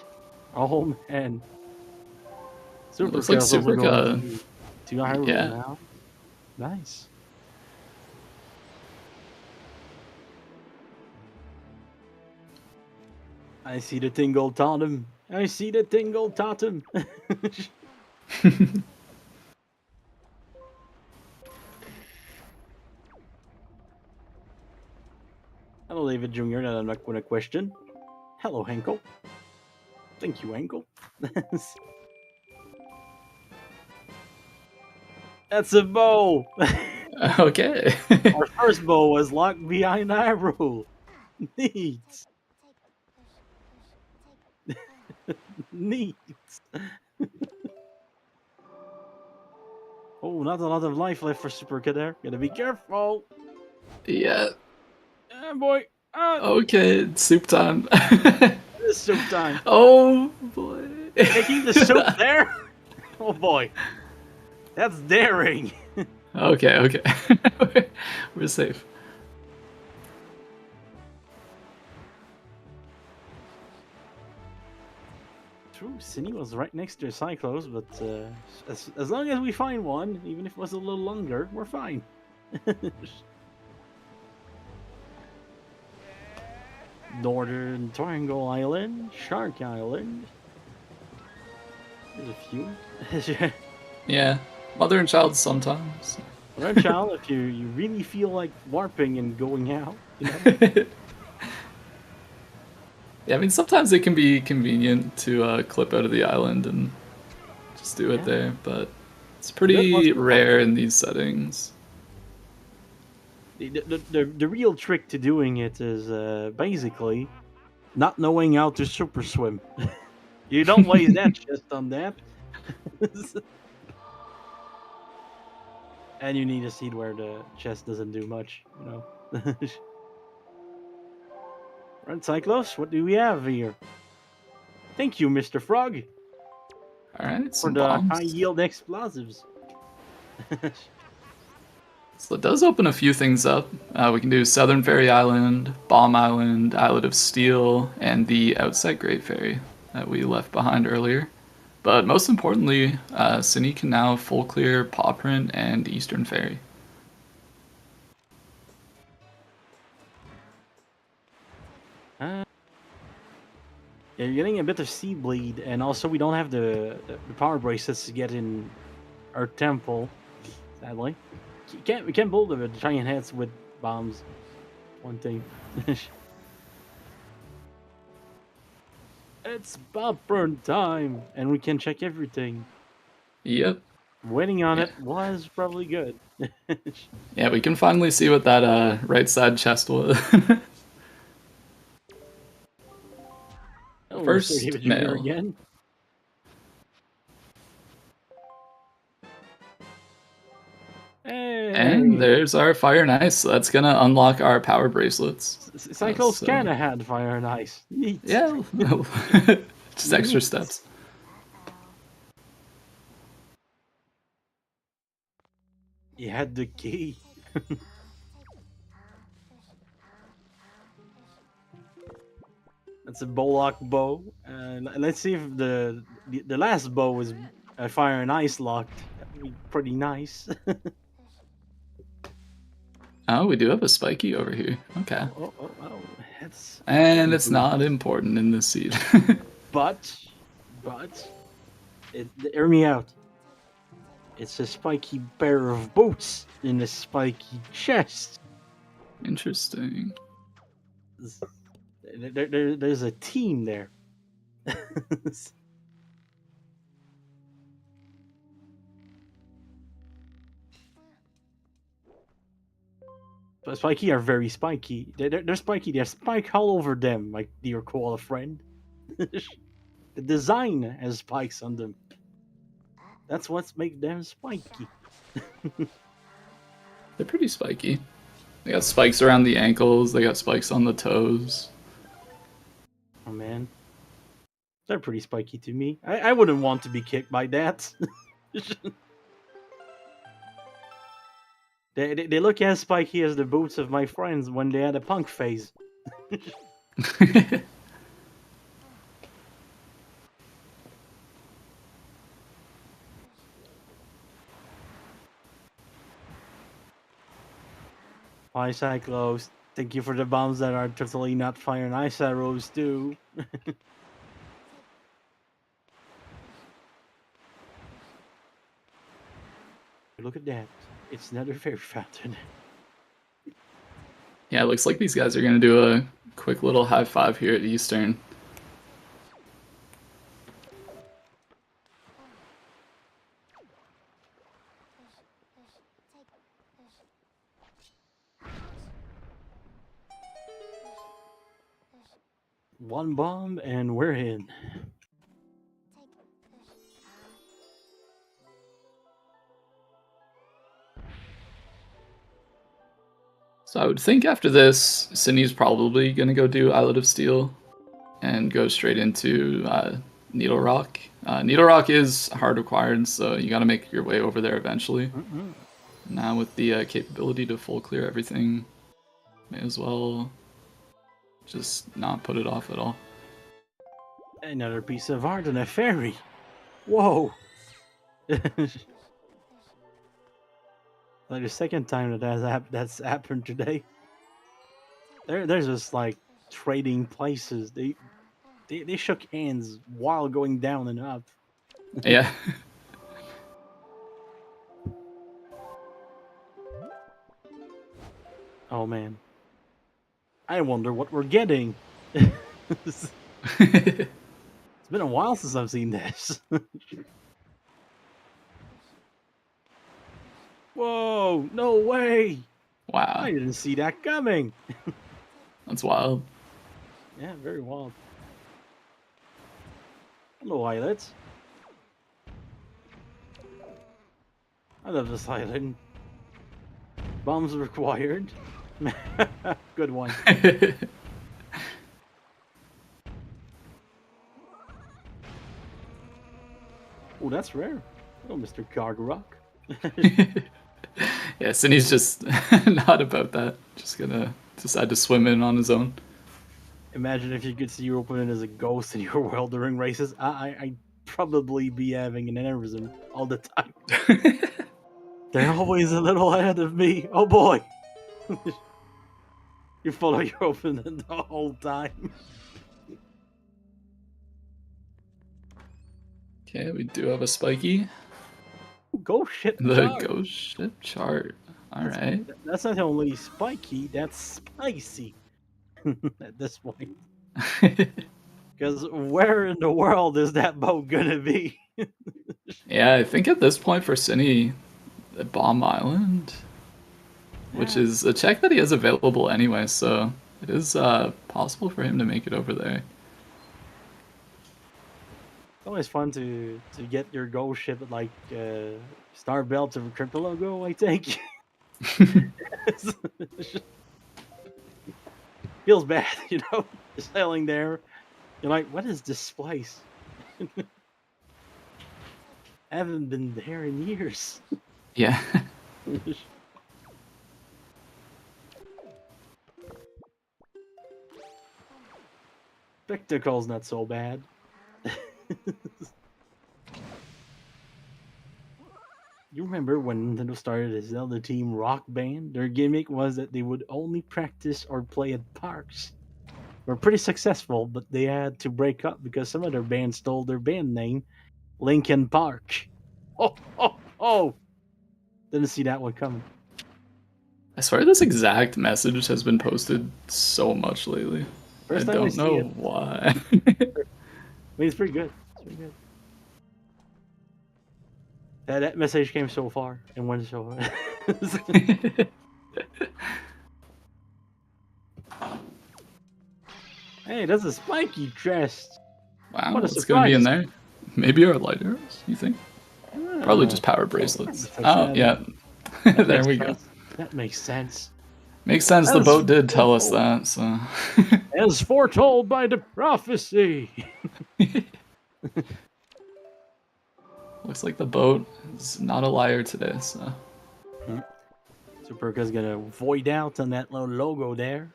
Oh man. Superka Looks like Superka. To Hyrule Yeah. now. Nice. I see the tingle totem. I see the tingle totem. Hello, David Jr. that I'm not going to question. Hello, Henkel. Thank you, Henkel. That's a bow. Okay. Our first bow was locked behind arrow. Neat. Neat. Oh, not a lot of life left for Superka there. Gotta be careful. Yeah. Ah, boy. Ah, Okay, it's soup time. it's soup time. Oh boy. Taking the soup there? Oh boy. That's daring. Okay, okay. We're safe. True, Synii was right next to Cyclos, but as long as we find one, even if it was a little longer, we're fine. Northern Triangle Island, Shark Island. There's a few. Yeah, mother and child sometimes. Run child, if you really feel like warping and going out, you know. Yeah, I mean sometimes it can be convenient to clip out of the island and just do it there, but it's pretty rare in these settings. The real trick to doing it is basically not knowing how to super swim. You don't waste that chest on that. And you need a seed where the chest doesn't do much, you know. Run Cyclos, what do we have here? Thank you, Mr. Frog, Alright, for some the bombs. high yield explosives. So it does open a few things up. We can do Southern Fairy Island, Bomb Island, Islet of Steel, and the Outside Great Fairy that we left behind earlier. But most importantly, Synii can now full clear Paw Print and Eastern Fairy. Yeah, you're getting a bit of sea bleed, and also we don't have the power bracelets to get in our temple, sadly. We can't build the giant heads with bombs. One thing. It's popcorn time, and we can check everything. Yep. Waiting on it was probably good. Yeah, we can finally see what that right side chest was. Oh, First David Jr. mail. again. Hey. And there's our Fire and Ice. So that's gonna unlock our power bracelets. Cyclos kinda had Fire and Ice. Neat. Yeah, just extra steps. You had the key. That's a Bollock bow. And let's see if the last bow was Fire and Ice locked. That'd be pretty nice. Oh, we do have a spiky over here. Okay. Oh, And it's not important in this seed. but, hear me out. It's a spiky pair of boots in a spiky chest. Interesting. There's a team there. But spiky are very spiky. They're spiky. There's spike all over them, my dear koala friend. The design has spikes on them. That's what makes them spiky. They're pretty spiky. They got spikes around the ankles. They got spikes on the toes. Oh man, they're pretty spiky to me. I wouldn't want to be kicked by that. They look as spiky as the boots of my friends when they had a punk phase. Hi Cyclos, thank you for the bombs that are totally not fire and ice arrows too. Look at that. It's another fairy fountain. Yeah, it looks like these guys are going to do a quick little high five here at Eastern. One bomb and we're in. So I would think after this, Synnii's probably gonna go do Islet of Steel and go straight into Needle Rock. Needle Rock is hard required, so you gotta make your way over there eventually. Mm-mm. Now with the capability to full clear everything, may as well just not put it off at all. Another piece of art and a fairy. Whoa. Like the second time that's happened today. There's just like trading places. They shook hands while going down and up. Yeah. Oh man. I wonder what we're getting. It's been a while since I've seen this. Whoa, no way. Wow, I didn't see that coming. that's wild. Yeah, very wild. Hello, islets. I love this island. Bombs required. Good one. Oh, that's rare. Oh, Mr. Cargarock. Yeah, Synnii's just not about that. Just gonna decide to swim in on his own. Imagine if you could see your opponent as a ghost in your world during races. I'd probably be having an aneurysm all the time. They're always a little ahead of me. Oh boy. You follow your opponent the whole time. Okay, we do have a spiky. Go shit. The chart. ghost ship chart. Alright. That's not only spiky, that's spicy. At this point. Because where in the world is that boat gonna be? Yeah, I think at this point for Synii, the Bomb Island, which Yeah. is a check that he has available anyway, so it is possible for him to make it over there. It's always fun to get your goal ship at like Star Belt of a crypto logo, I think. Feels bad, you know, sailing there. You're like, what is this place? I haven't been there in years. Yeah. Spectacle's not so bad. You remember when Nintendo started a Zelda Team Rock Band? Their gimmick was that they would only practice or play at parks. Were pretty successful, but they had to break up because some other band stole their band name, Linkin Park. Oh! Didn't see that one coming. I swear this exact message has been posted so much lately. First I time don't see know it. why. I mean, it's pretty good. It's pretty good. That message came so far and went so. Hey, that's a spiky chest. Wow, What a what's gonna be in surprise. there? Maybe our lighters, you think? Probably just power bracelets. Oh, yeah. There we go. That makes sense. Makes sense, the As boat did tell us that, so... As foretold by the prophecy. Looks like the boat is not a liar today, so... Superka's gonna void out on that little logo there.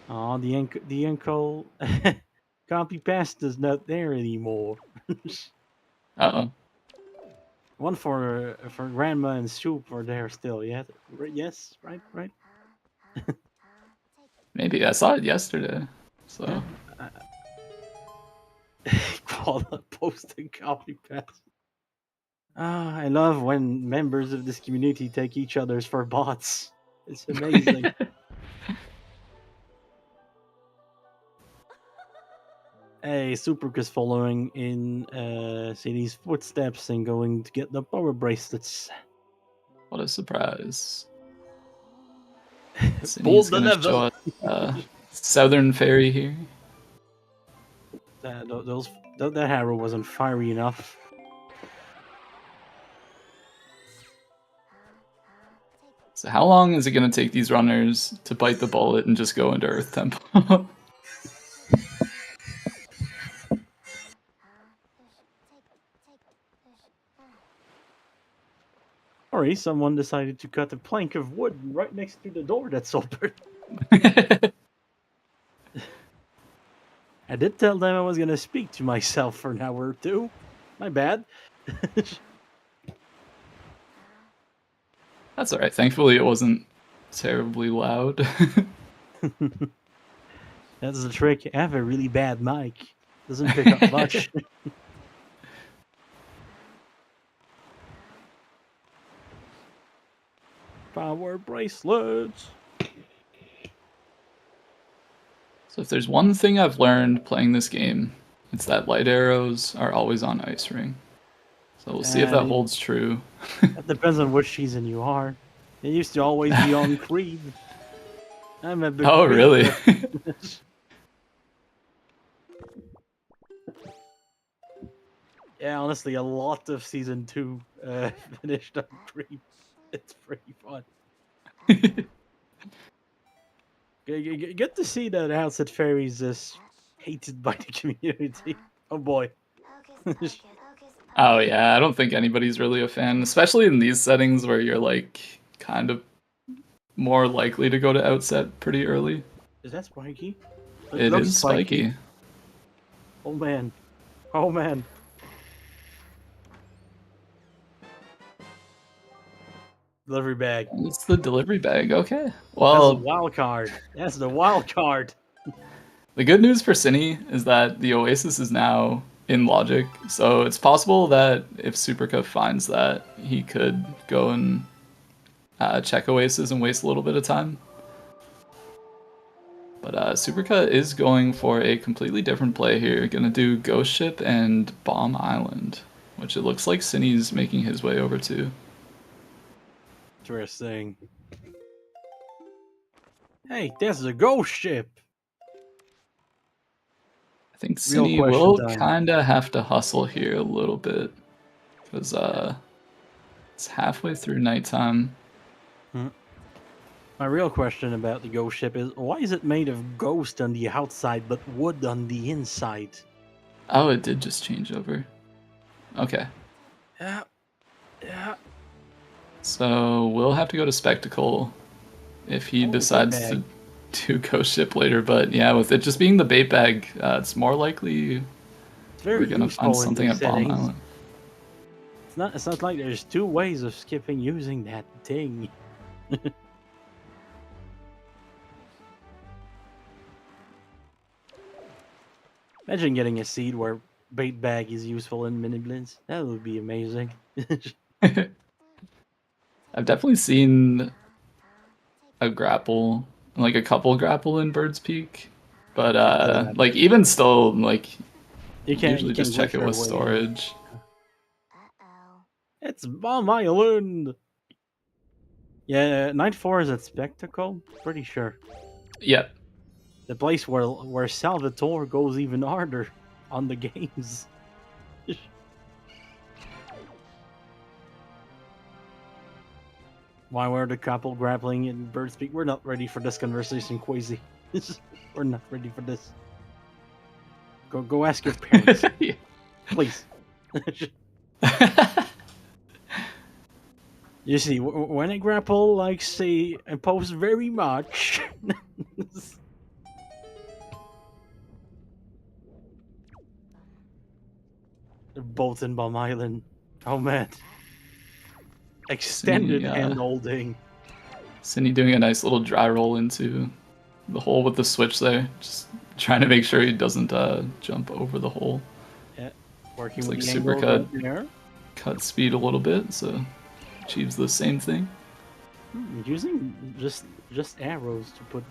Oh, the uncle copy pasta's not there anymore. Uh-oh. One for grandma and soup are there still. Yeah, yes, right. Maybe, I saw it yesterday, so... Call a post and copy pasta. Ah, I love when members of this community take each other's for bots. It's amazing. Hey, Superka's following in Synnii's footsteps and going to get the power bracelets. What a surprise. Bold Synnii's the gonna level. show us Southern Fairy here. That arrow wasn't fiery enough. So how long is it going to take these runners to bite the bullet and just go into Earth Temple? Sorry, someone decided to cut a plank of wood right next to the door that's open. I did tell them I was gonna speak to myself for an hour or two. My bad. That's alright. Thankfully, it wasn't terribly loud. That's the trick. I have a really bad mic. Doesn't pick up much. Power bracelets. So if there's one thing I've learned playing this game, it's that light arrows are always on Ice Ring. So we'll see if that holds true. That depends on which season you are. It used to always be on Creed. I'm a big Oh, Creed really? fan. Yeah, honestly, a lot of season 2 finished on Creed. It's pretty fun. Good to see that Outset Fairies is hated by the community. Oh boy. Oh yeah, I don't think anybody's really a fan, especially in these settings where you're like kind of more likely to go to Outset pretty early. Is that spiky? It looks is spiky. Oh man. Oh man. Delivery bag. It's the delivery bag. Okay. That's Well, the wild card. That's the wild card. the good news for Synii is that the Oasis is now in logic, so it's possible that if Superka finds that, he could go and check Oasis and waste a little bit of time. But Superka is going for a completely different play here. Gonna do Ghost Ship and Bomb Island, which it looks like Synnii's making his way over to. Interesting. Hey, there's the ghost ship. I think Real Synii question will time. kind of have to hustle here a little bit, because it's halfway through nighttime. My real question about the ghost ship is, why is it made of ghost on the outside but wood on the inside? Oh, it did just change over. Okay. Yeah. Yeah. So we'll have to go to Spectacle if he decides to do Ghost Ship later. But yeah, with it just being the bait bag, it's more likely we're gonna find something at Bomb Island. It's not like there's two ways of skipping using that thing. Imagine getting a seed where bait bag is useful in Miniblins. That would be amazing. I've definitely seen a grapple, like a couple grapple in Bird's Peak, but like even still, like you usually just check it with storage. It's Bomb Island. Yeah, Night 4 is at Spectacle. Pretty sure. Yep. The place where Salvatore goes even harder on the games. Why were the couple grappling in Bird's Peak? We're not ready for this conversation, Quasi. We're not ready for this. Go ask your parents. Yeah. Please. You see, when I grapple, like, say, and pose very much. They're both in Bomb Island. Oh man. Extended hand holding. Synii doing a nice little dry roll into the hole with the switch there. Just trying to make sure he doesn't jump over the hole. Yeah, working with like the Superka cut speed a little bit, so achieves the same thing. Using just arrows to put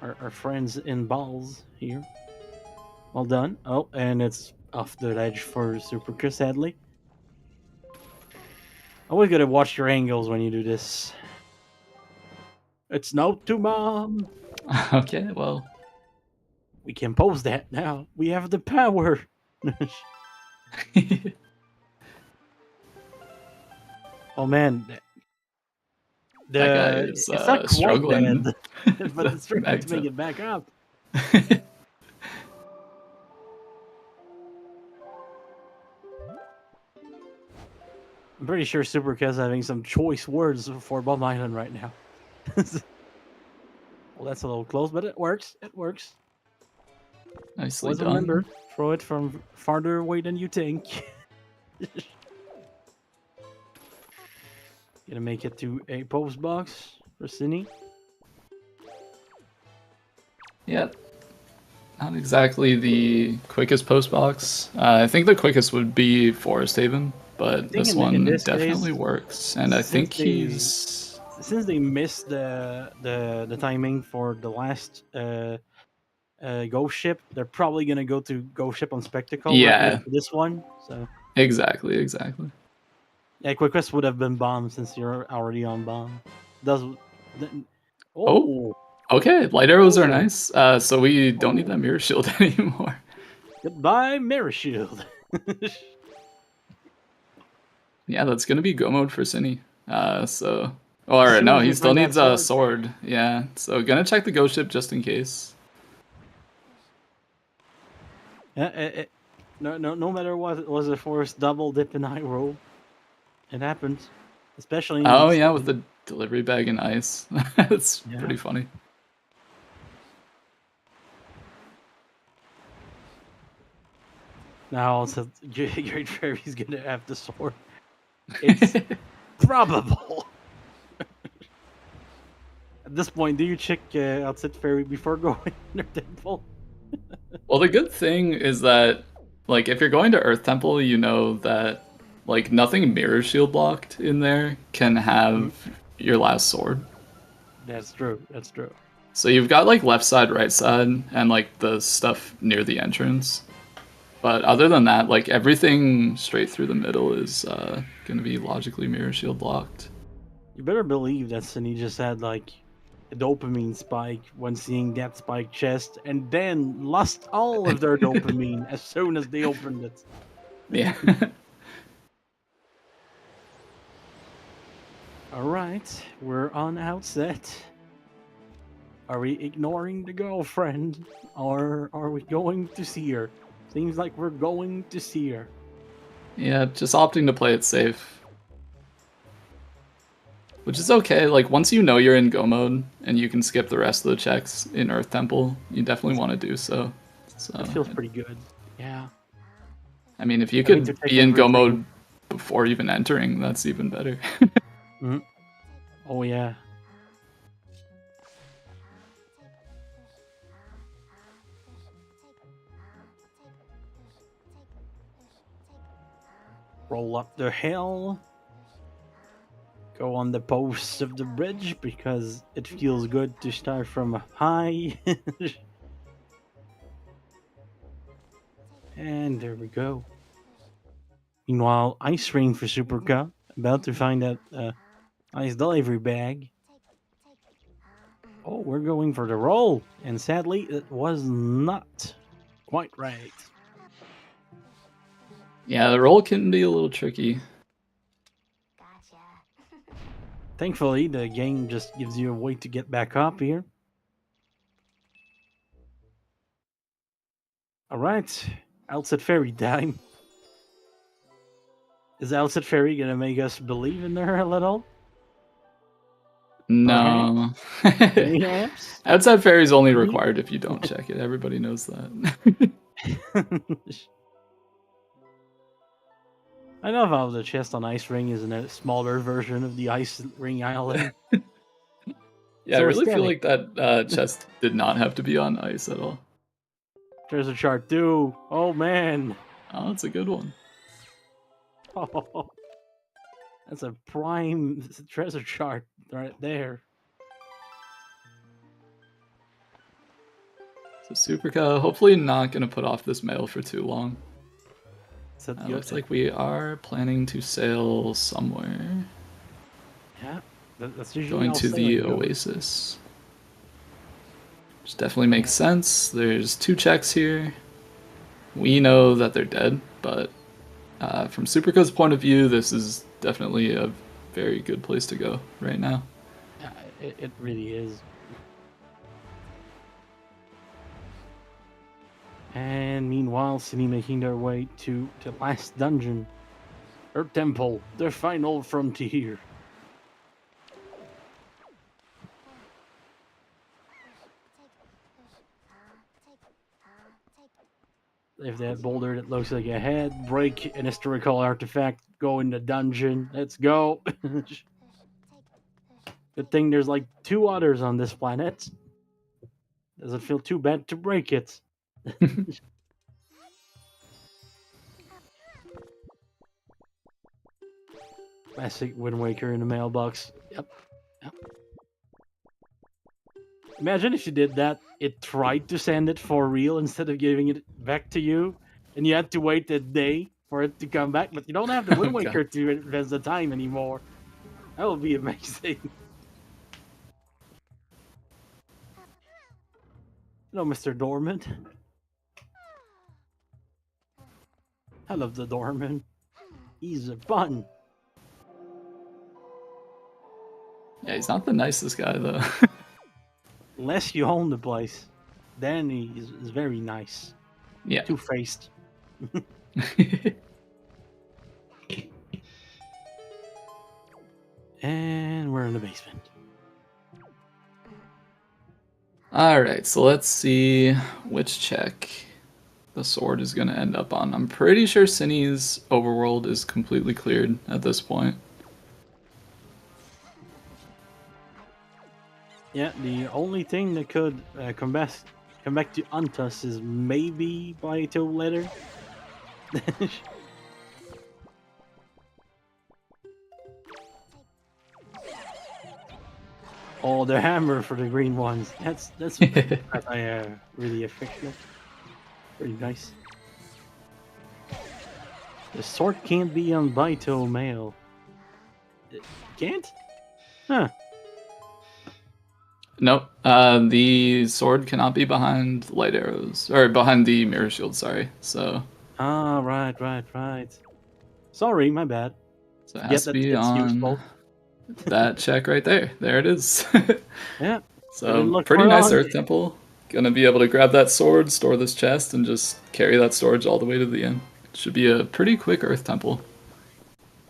our friends in balls here. Well done. Oh, and it's off the ledge for Superka, sadly. Always gotta watch your angles when you do this. It's no to mom. Okay, well. We can pose that now. We have the power. Oh man, That guy is it's not quite struggling. bad, but it's struggling to make it back up. I'm pretty sure Superka's having some choice words for Bomb Island right now. Well, that's a little close, but it works. It works. Nicely Always done. remember, throw it from farther away than you think. Gonna make it to a post box for Synii. Yep. Not exactly the quickest post box. I think the quickest would be Forest Haven, but this one definitely works. And I think he's... Since they missed the timing for the last Ghost Ship, they're probably gonna go to Ghost Ship on Spectacle right after this one. So Exactly. Yeah, Quick Quest would have been bomb since you're already on bomb. Okay, light arrows are nice. So we don't need that mirror shield anymore. Goodbye, mirror shield. Yeah, that's gonna be go mode for Synii. Or no, he still needs a sword. Yeah, so gonna check the ghost ship just in case. No matter what, it was a forced double dip and high roll. It happens, especially. Oh yeah, with the delivery bag and ice. That's pretty funny. Now also, Great Fairy's gonna have the sword. It's probable. At this point, do you check Outset Fairy before going to Temple? Well, the good thing is that, like, if you're going to Earth Temple, you know that, like, nothing mirror shield blocked in there can have your last sword. That's true. So you've got, like, left side, right side, and, like, the stuff near the entrance. But other than that, like, everything straight through the middle is going to be logically mirror shield blocked. You better believe that Synii just had, like, a dopamine spike when seeing that spike chest, and then lost all of their dopamine as soon as they opened it. Yeah. Alright, we're on Outset. Are we ignoring the girlfriend, or are we going to see her? Seems like we're going to see her. Yeah, just opting to play it safe. Which is okay, like, once you know you're in go mode, and you can skip the rest of the checks in Earth Temple, you definitely want to do so. That feels pretty good, yeah. I mean, if you could be in go mode before even entering, that's even better. Oh yeah. Roll up the hill. Go on the posts of the bridge because it feels good to start from high. And there we go. Meanwhile, Ice Ring for Superka. About to find that ice delivery bag. Oh, we're going for the roll. And sadly, it was not quite right. Yeah, the roll can be a little tricky. Thankfully, the game just gives you a way to get back up here. Alright, Outset Fairy time. Is Outset Fairy gonna make us believe in her a little? No. Outside Fairy is only required if you don't check it. Everybody knows that. I love how the chest on Ice Ring is in a smaller version of the Ice Ring Island. Yeah, so I really feel like that chest did not have to be on ice at all. Treasure chart 2. Oh man. Oh, that's a good one. Oh, that's a prime treasure chart right there. So Superka, hopefully not going to put off this mail for too long. Looks like we are planning to sail somewhere. Yeah, That's usually going I'll to say the when you go. Oasis. Which definitely makes sense. There's 2 checks here. We know that they're dead, but from Superka's point of view, this is definitely a very good place to go right now. Yeah, it really is. And meanwhile, Synii making their way to the last dungeon. Or temple, the final frontier. If that boulder that looks like a head, break an historical artifact, go in the dungeon. Let's go. Good thing there's like 2 others on this planet. Doesn't feel too bad to break it. Classic Wind Waker in the mailbox. Yep. Imagine if you did that, it tried to send it for real instead of giving it back to you, and you had to wait a day for it to come back, but you don't have the Wind Okay. Waker to advance the time anymore. That would be amazing. Hello, Mr. Dormant. I love the Dormant. He's a fun. Yeah, he's not the nicest guy though. Unless you own the place, then he's very nice. Yeah. Two-faced. And we're in the basement. Alright, so let's see which check the sword is going to end up on. I'm pretty sure Synnii's overworld is completely cleared at this point. Yeah, the only thing that could come back to haunt us is maybe Baito later. Oh, the hammer for the green ones. That's really affectionate. Pretty nice. The sword can't be on Baito mail. It can't? Huh. Nope. The sword cannot be behind light arrows, or behind the mirror shield, sorry. So Right. Sorry, my bad. it has to be it's on useful. that check right there. There it is. Yeah. So pretty nice Earth Temple. Gonna be able to grab that sword, store this chest, and just carry that storage all the way to the end. Should be a pretty quick Earth Temple.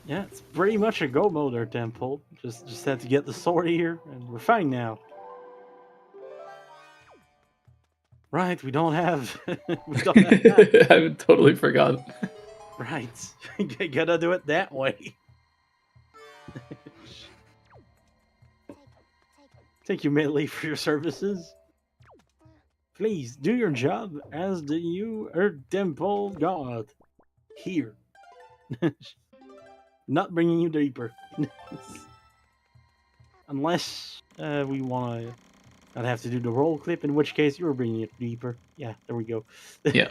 Yeah, it's pretty much a go mode Earth Temple. Just had to get the sword here, and we're fine now. Right, we don't have that. I totally forgot. Right. You gotta do it that way. Thank you, Medley, for your services. Please do your job as the new Earth Temple God. Here. Not bringing you deeper. Unless we want to not have to do the roll clip, in which case you're bringing it deeper. Yeah, there we go. Yeah.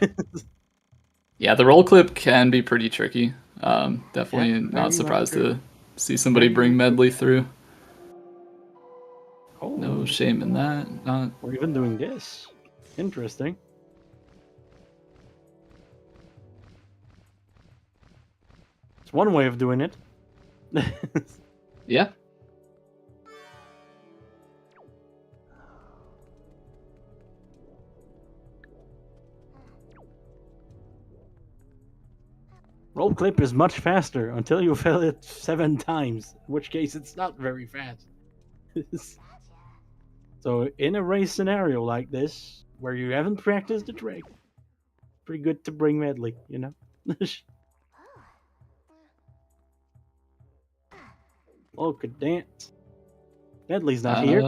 Yeah, the roll clip can be pretty tricky. Definitely Yeah, not surprised to see somebody Very bring much Medley through. Oh, No shame in that. Not... We're even doing this. Interesting. It's one way of doing it. Yeah. Roll clip is much faster until you fail it 7 times, in which case it's not very fast. So in a race scenario like this, where you haven't practiced the trick, pretty good to bring Medley, you know? Look at that. Medley's not here.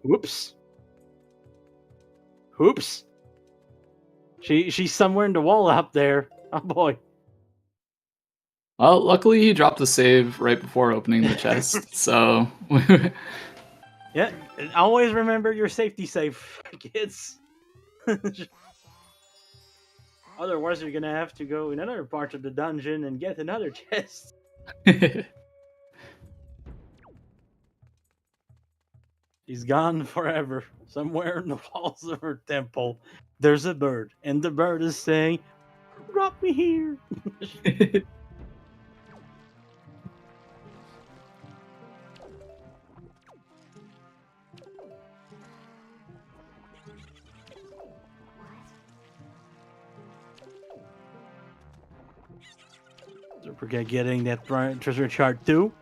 Whoops. Whoops. She's somewhere in the wall up there. Oh boy. Well, luckily he dropped a save right before opening the chest, so... Yeah, always remember your safety save, kids. Otherwise, you're gonna have to go in another part of the dungeon and get another chest. He's gone forever. Somewhere in the walls of her temple, there's a bird, and the bird is saying, "Drop me here." Superka getting that treasure chart too.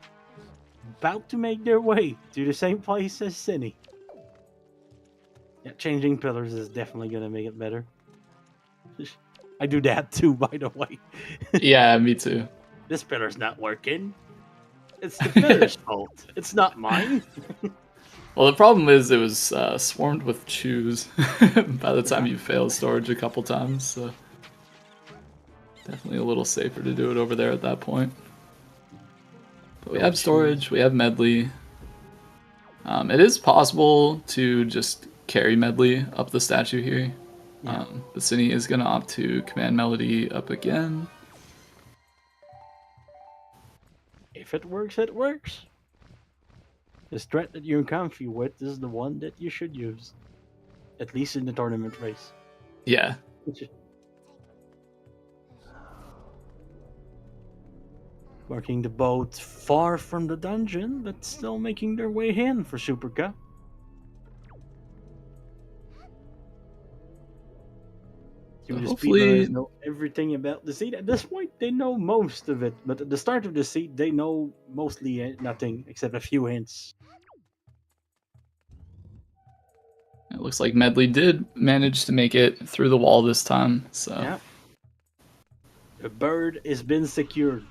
About to make their way to the same place as Synii. Yeah, changing pillars is definitely gonna make it better. I do that too, by the way. Yeah, me too. This pillar's not working. It's the pillar's fault. It's not mine. Well, the problem is it was swarmed with chews by the time you fail storage a couple times, so definitely a little safer to do it over there at that point. But we have storage, we have medley. It is possible to just carry medley up the statue here. Yeah. But Synii is going to opt to command melody up again. If it works, it works. The strat that you're comfy with is the one that you should use. At least in the tournament race. Yeah. Working the boat far from the dungeon, but still making their way in for Superka. The speedrunners know everything about the seed. At this point, they know most of it, but at the start of the seed, they know mostly nothing except a few hints. It looks like medley did manage to make it through the wall this time, so... Yeah. The bird has been secured.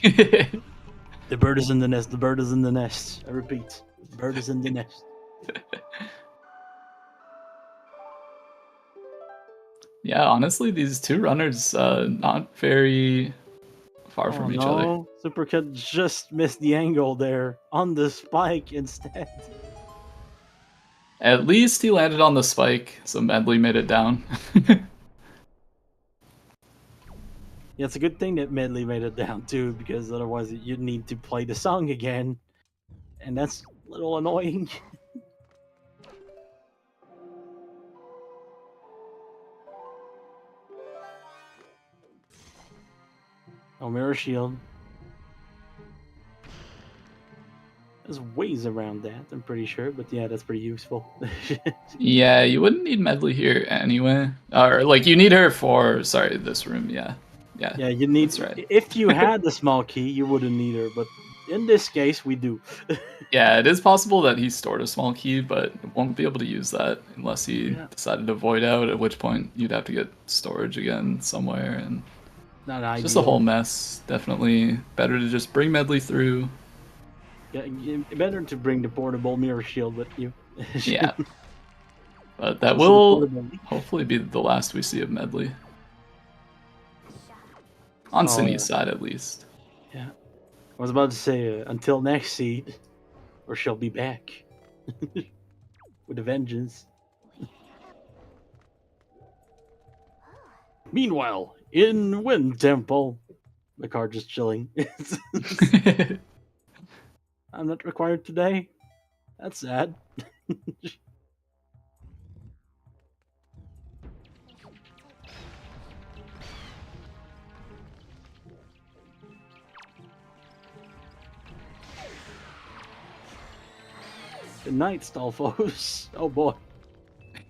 The bird is in the nest. The bird is in the nest. I repeat, the bird is in the nest. Yeah, honestly, these two runners not very far from each other. Superka just missed the angle there on the spike instead. At least he landed on the spike, so medley made it down. Yeah, it's a good thing that medley made it down too, because otherwise you'd need to play the song again, and that's a little annoying. Oh, mirror shield. There's ways around that, I'm pretty sure, but yeah, that's pretty useful. Yeah, you wouldn't need medley here anyway. Or, like, you need her for, sorry, this room, yeah. Yeah, you need, that's right. If you had the small key, you wouldn't need her, but in this case, we do. Yeah, it is possible that he stored a small key, but won't be able to use that unless he decided to void out, at which point you'd have to get storage again somewhere, and Not just a whole mess. Definitely better to just bring medley through. Yeah, better to bring the portable mirror shield with you. Yeah. But that will hopefully be the last we see of medley. On Synnii's side, at least. Yeah. I was about to say, until next seed, or she'll be back. With a vengeance. Meanwhile, in Wind Temple, the car just chilling. I'm not required today. That's sad. Good night, Stolfos. Oh boy.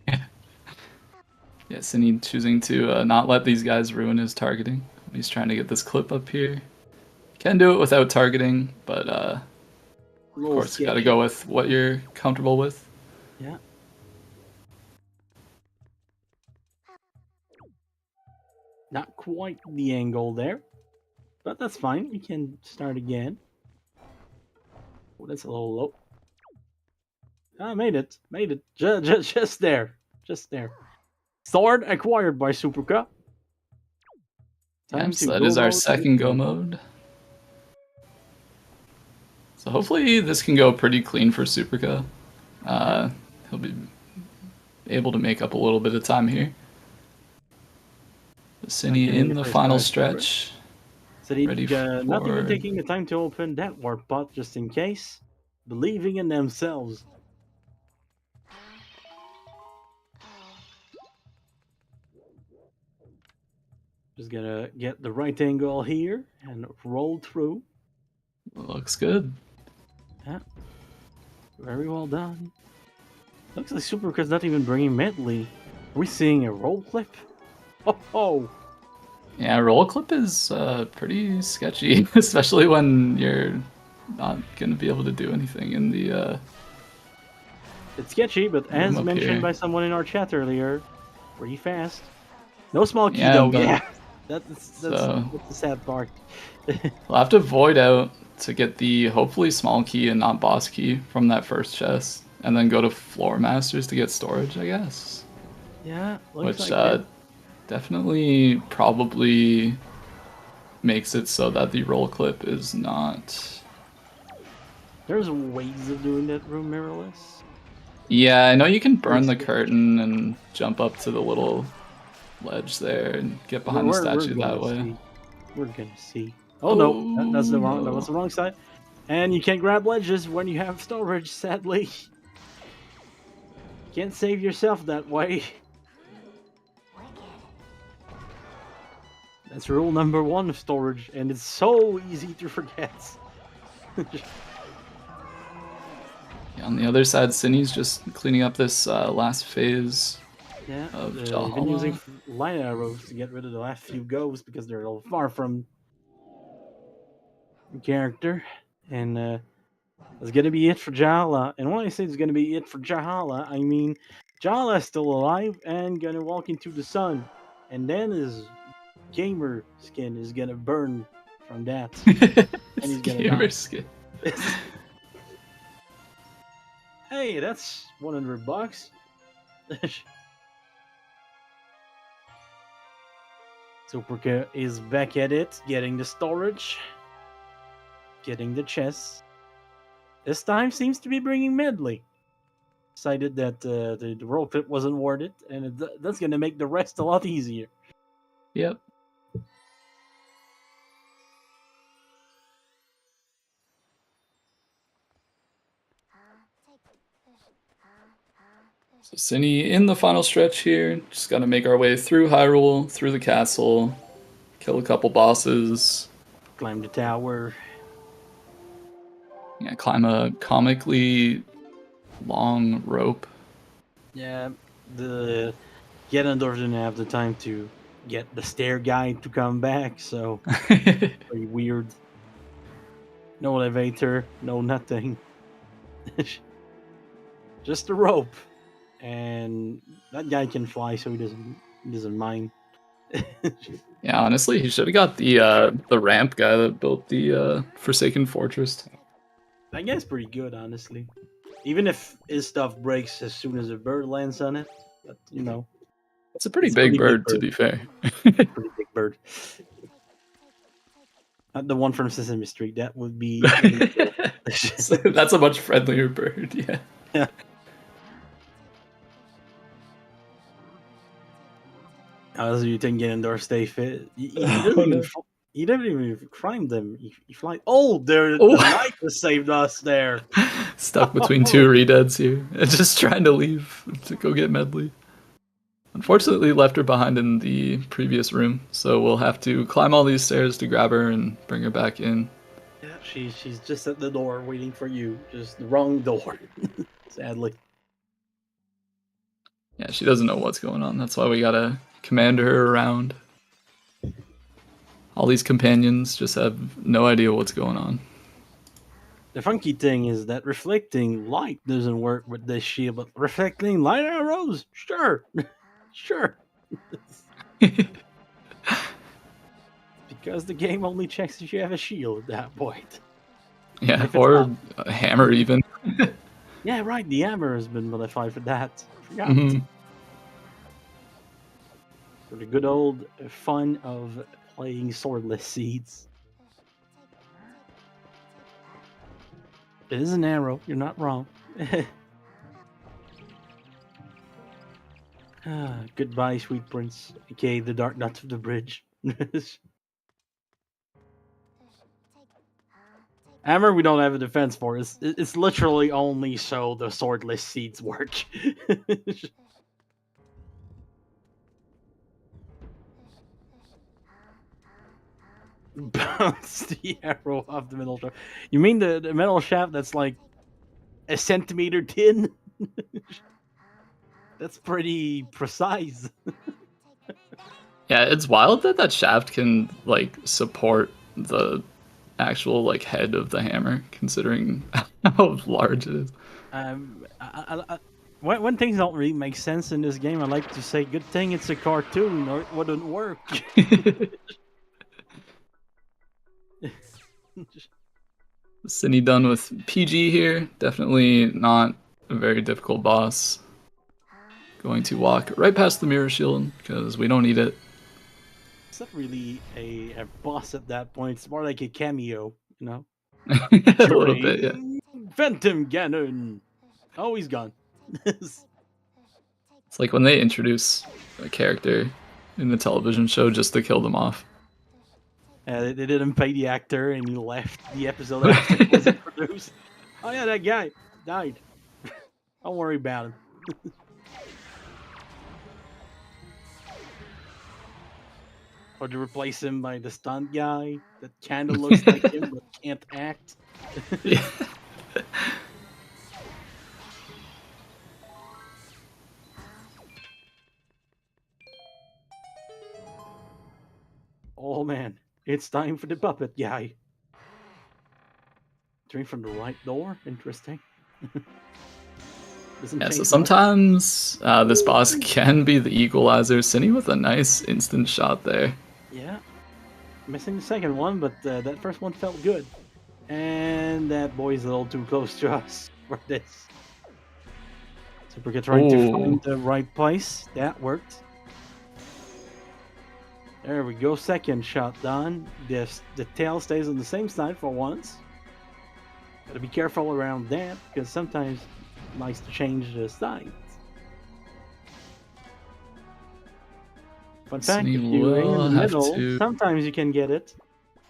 Yeah, Synii choosing to not let these guys ruin his targeting. He's trying to get this clip up here. Can do it without targeting, but of course you gotta go with what you're comfortable with. Yeah. Not quite the angle there, but that's fine. We can start again. Oh, that's a little low. I made it. Made it. Just there. Just there. Sword acquired by Superka. So that is our second go mode. So hopefully this can go pretty clean for Superka. He'll be able to make up a little bit of time here. Synii in the final stretch. So not even taking the time to open that warp pot just in case. Believing in themselves. Just gonna get the right angle here and roll through. Looks good. Yeah. Very well done. Looks like Superka's not even bringing medley. Are we seeing a roll clip? Oh! Yeah, roll clip is pretty sketchy, especially when you're not gonna be able to do anything in the It's sketchy, but as up mentioned here. by someone in our chat earlier, pretty fast. No small key Yeah, though, but- yeah. That's So- the sad part. We'll have to void out to get the hopefully small key and not boss key from that first chest, and then go to floor masters to get storage, I guess. Yeah, looks Which like it. definitely probably makes it so that the roll clip is not. There's ways of doing that room mirrorless. Yeah, I know you can burn the curtain and jump up to the little ledge there and get behind the statue that way. See. We're gonna see. Oh no, that's the wrong. no. That was the wrong side. And you can't grab ledges when you have storage. Sadly, can't save yourself that way. That's rule number 1 of storage, and it's so easy to forget. Yeah, on the other side, Synnii's just cleaning up this last phase. Yeah, Of they've been Jahala. using light arrows to get rid of the last few ghosts because they're all far from character. And that's gonna be it for Jahala. And when I say it's gonna be it for Jahala, I mean Jahala is still alive and gonna walk into the sun, and then his gamer skin is gonna burn from that. It's he's gonna gamer die. skin. Hey, that's $100. Superka is back at it, getting the storage, getting the chest. This time seems to be bringing medley. Decided that the roll clip wasn't worth it, and that's going to make the rest a lot easier. Yep. So Synii in the final stretch here. Just gotta make our way through Hyrule, through the castle, kill a couple bosses. Climb the tower. Yeah, climb a comically long rope. Yeah, the Ganondorf didn't have the time to get the stair guy to come back, so very weird. No elevator, no nothing. Just a rope. And that guy can fly, so he doesn't mind. Yeah, honestly, he should have got the ramp guy that built the Forsaken Fortress. That guy's pretty good, honestly. Even if his stuff breaks as soon as a bird lands on it, but you know, It's a pretty It's a big pretty big bird, to bird. be fair. pretty big bird. Not the one from Sesame Street. That would be. So that's a much friendlier bird, yeah. Yeah. How do you think Ganondorf stay fit? He didn't even climb them. He fly. Oh, the knight has saved us there. Stuck between two redeads here. Just trying to leave to go get Medley. Unfortunately, left her behind in the previous room, so we'll have to climb all these stairs to grab her and bring her back in. Yeah, she's just at the door waiting for you. Just the wrong door, sadly. Yeah, she doesn't know what's going on. That's why we gotta command her around. All these companions just have no idea what's going on. The funky thing is that reflecting light doesn't work with this shield, but reflecting light arrows, sure, sure. Because the game only checks if you have a shield at that point. Yeah, If it's or not. a hammer even. Yeah, right. The hammer has been modified for that. Forgot. Mhm. For the good old fun of playing swordless seeds. It is an arrow. You're not wrong. Goodbye, sweet prince. Okay, the dark nuts of the bridge. Hammer, we don't have a defense for. It's literally only so the swordless seeds work. bounce the arrow off the metal shaft. You mean the metal shaft that's like a centimeter thin? That's pretty precise. Yeah, it's wild that that shaft can like support the actual like head of the hammer, considering how large it is. When things don't really make sense in this game, I like to say, "Good thing it's a cartoon, or it wouldn't work." Synii done with PG here. Definitely not a very difficult boss. Going to walk right past the mirror shield because we don't need it. It's not really a boss at that point. It's more like a cameo, you know. A little bit, yeah. Phantom Ganon. Oh, he's gone. It's like when they introduce a character in the television show just to kill them off. They didn't pay the actor, and he left the episode after it was introduced. Oh yeah, that guy died. Don't worry about him. Or to replace him by the stunt guy that kind of looks like him but can't act. Yeah. Oh man, it's time for the puppet guy. Entering from the right door? Interesting. Doesn't Yeah, so change much. sometimes this boss can be the equalizer. Synii with a nice instant shot there. Yeah. Missing the second one, but that first one felt good. And that boy's a little too close to us for this. Superka trying to Ooh. find the right place. That worked. There we go. Second shot done. The tail stays on the same side for once. Gotta be careful around that, because sometimes it likes to change the sides. Fun fact, if Synii you aim in will the have middle, to- sometimes you can get it.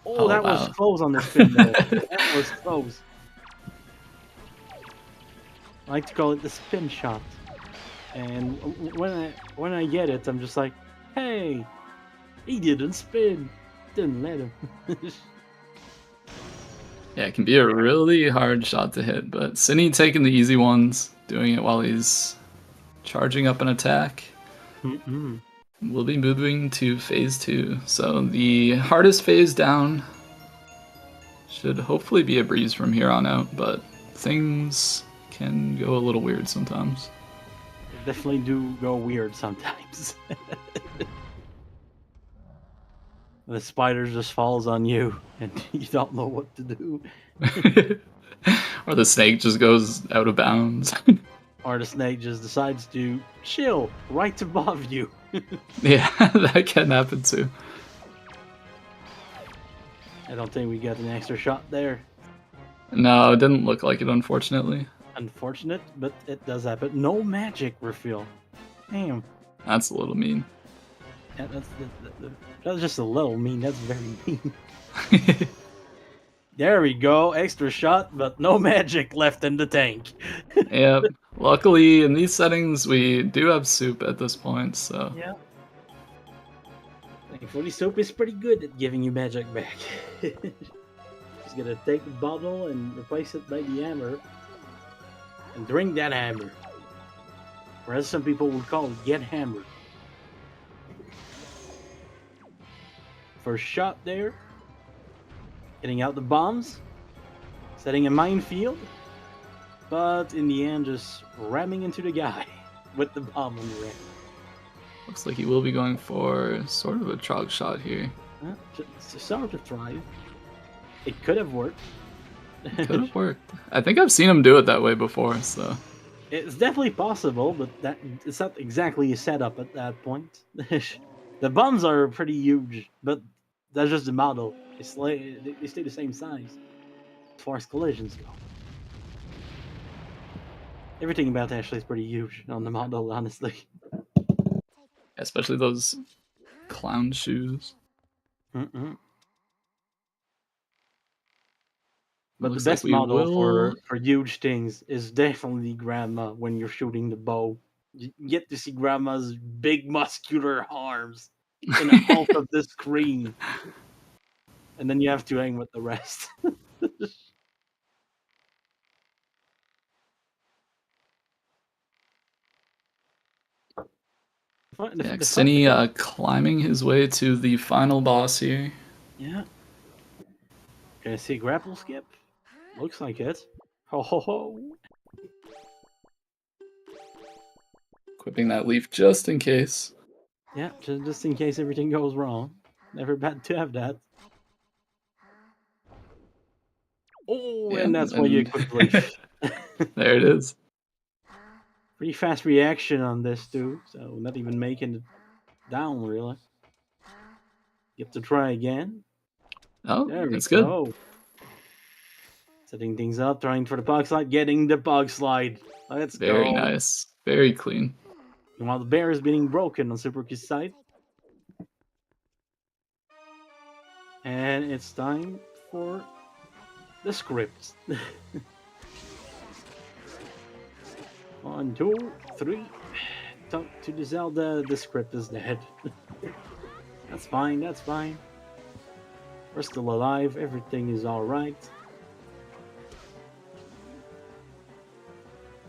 Oh, Oh, that was wow. close on the spin though. That was close. I like to call it the spin shot. And when I get it, I'm just like, hey, he didn't spin. Didn't let him. Yeah, it can be a really hard shot to hit, but Synii taking the easy ones, doing it while he's charging up an attack. Mm-mm. We'll be moving to phase 2. So the hardest phase down should hopefully be a breeze from here on out, but things can go a little weird sometimes. They definitely do go weird sometimes. The spider just falls on you and you don't know what to do. Or the snake just goes out of bounds. Or the snake just decides to chill right above you. Yeah, that can happen too. I don't think we got an extra shot there. No, it didn't look like it, unfortunately. Unfortunate, but it does happen. No magic refill. Damn. That's a little mean. Yeah, that's just a little mean. That's very mean. There we go. Extra shot, but no magic left in the tank. Yep. Luckily, in these settings, we do have soup at this point, so... Yeah. Thankfully, Soap is pretty good at giving you magic back. He's gonna take the bottle and replace it by the hammer. And drink that hammer. Or as some people would call it, get hammered. First shot there. Getting out the bombs. Setting a minefield. But in the end, just ramming into the guy with the bomb on the ram. Looks like he will be going for sort of a trog shot here. Just sort of try. It could have worked. Could have worked. I think I've seen him do it that way before, so... It's definitely possible, but it's not exactly a setup at that point. The bombs are pretty huge, but that's just the model. They stay the same size as far as collisions go. Everything about Ashley is pretty huge on the model, honestly. Especially those clown shoes. Mm-mm. But Looks the best like we model will- for huge things is definitely Grandma when you're shooting the bow. You get to see Grandma's big muscular arms in the bulk of the screen. and then you have to hang with the rest. Yeah, Synii climbing his way to the final boss here. Yeah. Can I see grapple skip? Looks like it. Ho ho ho. Equipping that leaf just in case. Yeah, just in case everything goes wrong. Never bad to have that. Oh, Yeah, and that's why you equip the leaf. There it is. Pretty fast reaction on this too, so not even making it down really. Get to try again. Oh, There we that's good. go. Setting things up, trying for the bug slide, getting the bug slide. Let's go. Very nice. Very clean. And while the bear is being broken on Superka's side. And it's time for the script. 1, 2, 3. Talk to the Zelda, the script is dead. That's fine, that's fine. We're still alive, everything is alright.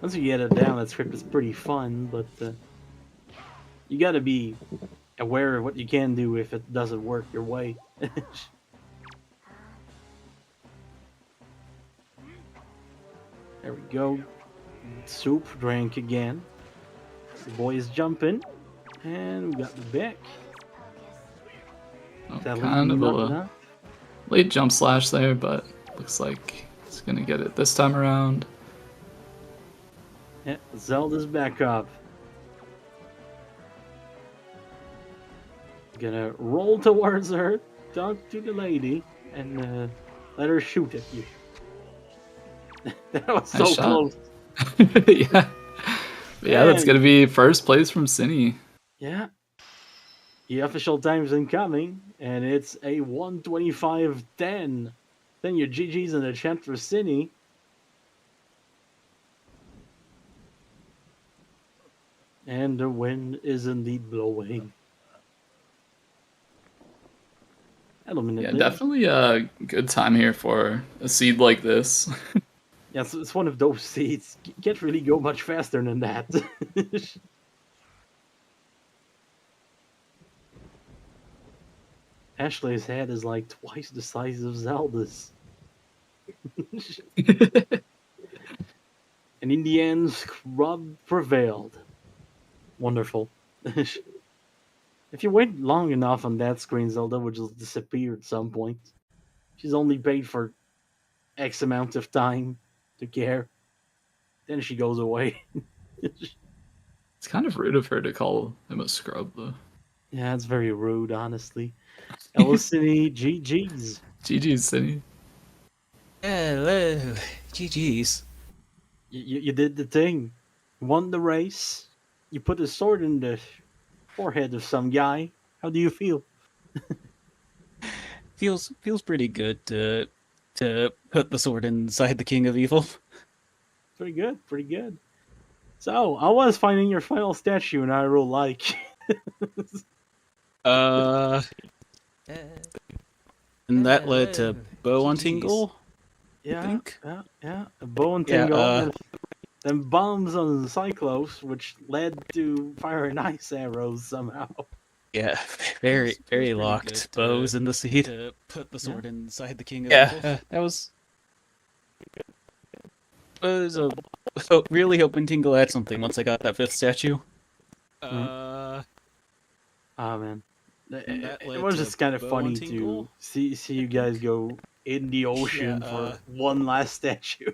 Once you get it down, that script is pretty fun, but you gotta be aware of what you can do if it doesn't work your way. There we go. Soup drank again. The boy is jumping. And we got the back. Oh, kind of a late jump slash there, but looks like it's gonna get it this time around. Yeah, Zelda's back up. Gonna roll towards her, talk to the lady, and let her shoot at you. That was so Nice close. Yeah. Yeah, that's gonna be first place from Synii. Yeah. The official time's incoming, and it's a 1:25:10. Then your GG's in the chat for Synii. And the wind is indeed blowing. Hello, Miniblins. Yeah, definitely a good time here for a seed like this. Yeah, it's one of those seeds. You can't really go much faster than that. Ashley's head is like twice the size of Zelda's. And in the end, Scrub prevailed. Wonderful. If you wait long enough on that screen, Zelda would just disappear at some point. She's only paid for X amount of time to care. Then she goes away. It's kind of rude of her to call him a scrub, though. Yeah, it's very rude, honestly. Synii, GG's. GG's, Synii. Hello, GG's. You did the thing. Won the race. You put a sword in the forehead of some guy. How do you feel? Feels pretty good to put the sword inside the King of Evil. Pretty good, pretty good. So, I was finding your final statue and I real like. And that led to bow and tingle. Yeah, I think. yeah. A bow and tingle. Yeah, and then bombs on the Cyclops, which led to fire and ice arrows somehow. Yeah, very locked bows in the seed. To put the sword inside the King of Evil. That was. Really hoping Tingle had something once I got that 5th statue. Oh man, it was just kind of funny to see you guys go in the ocean for one last statue.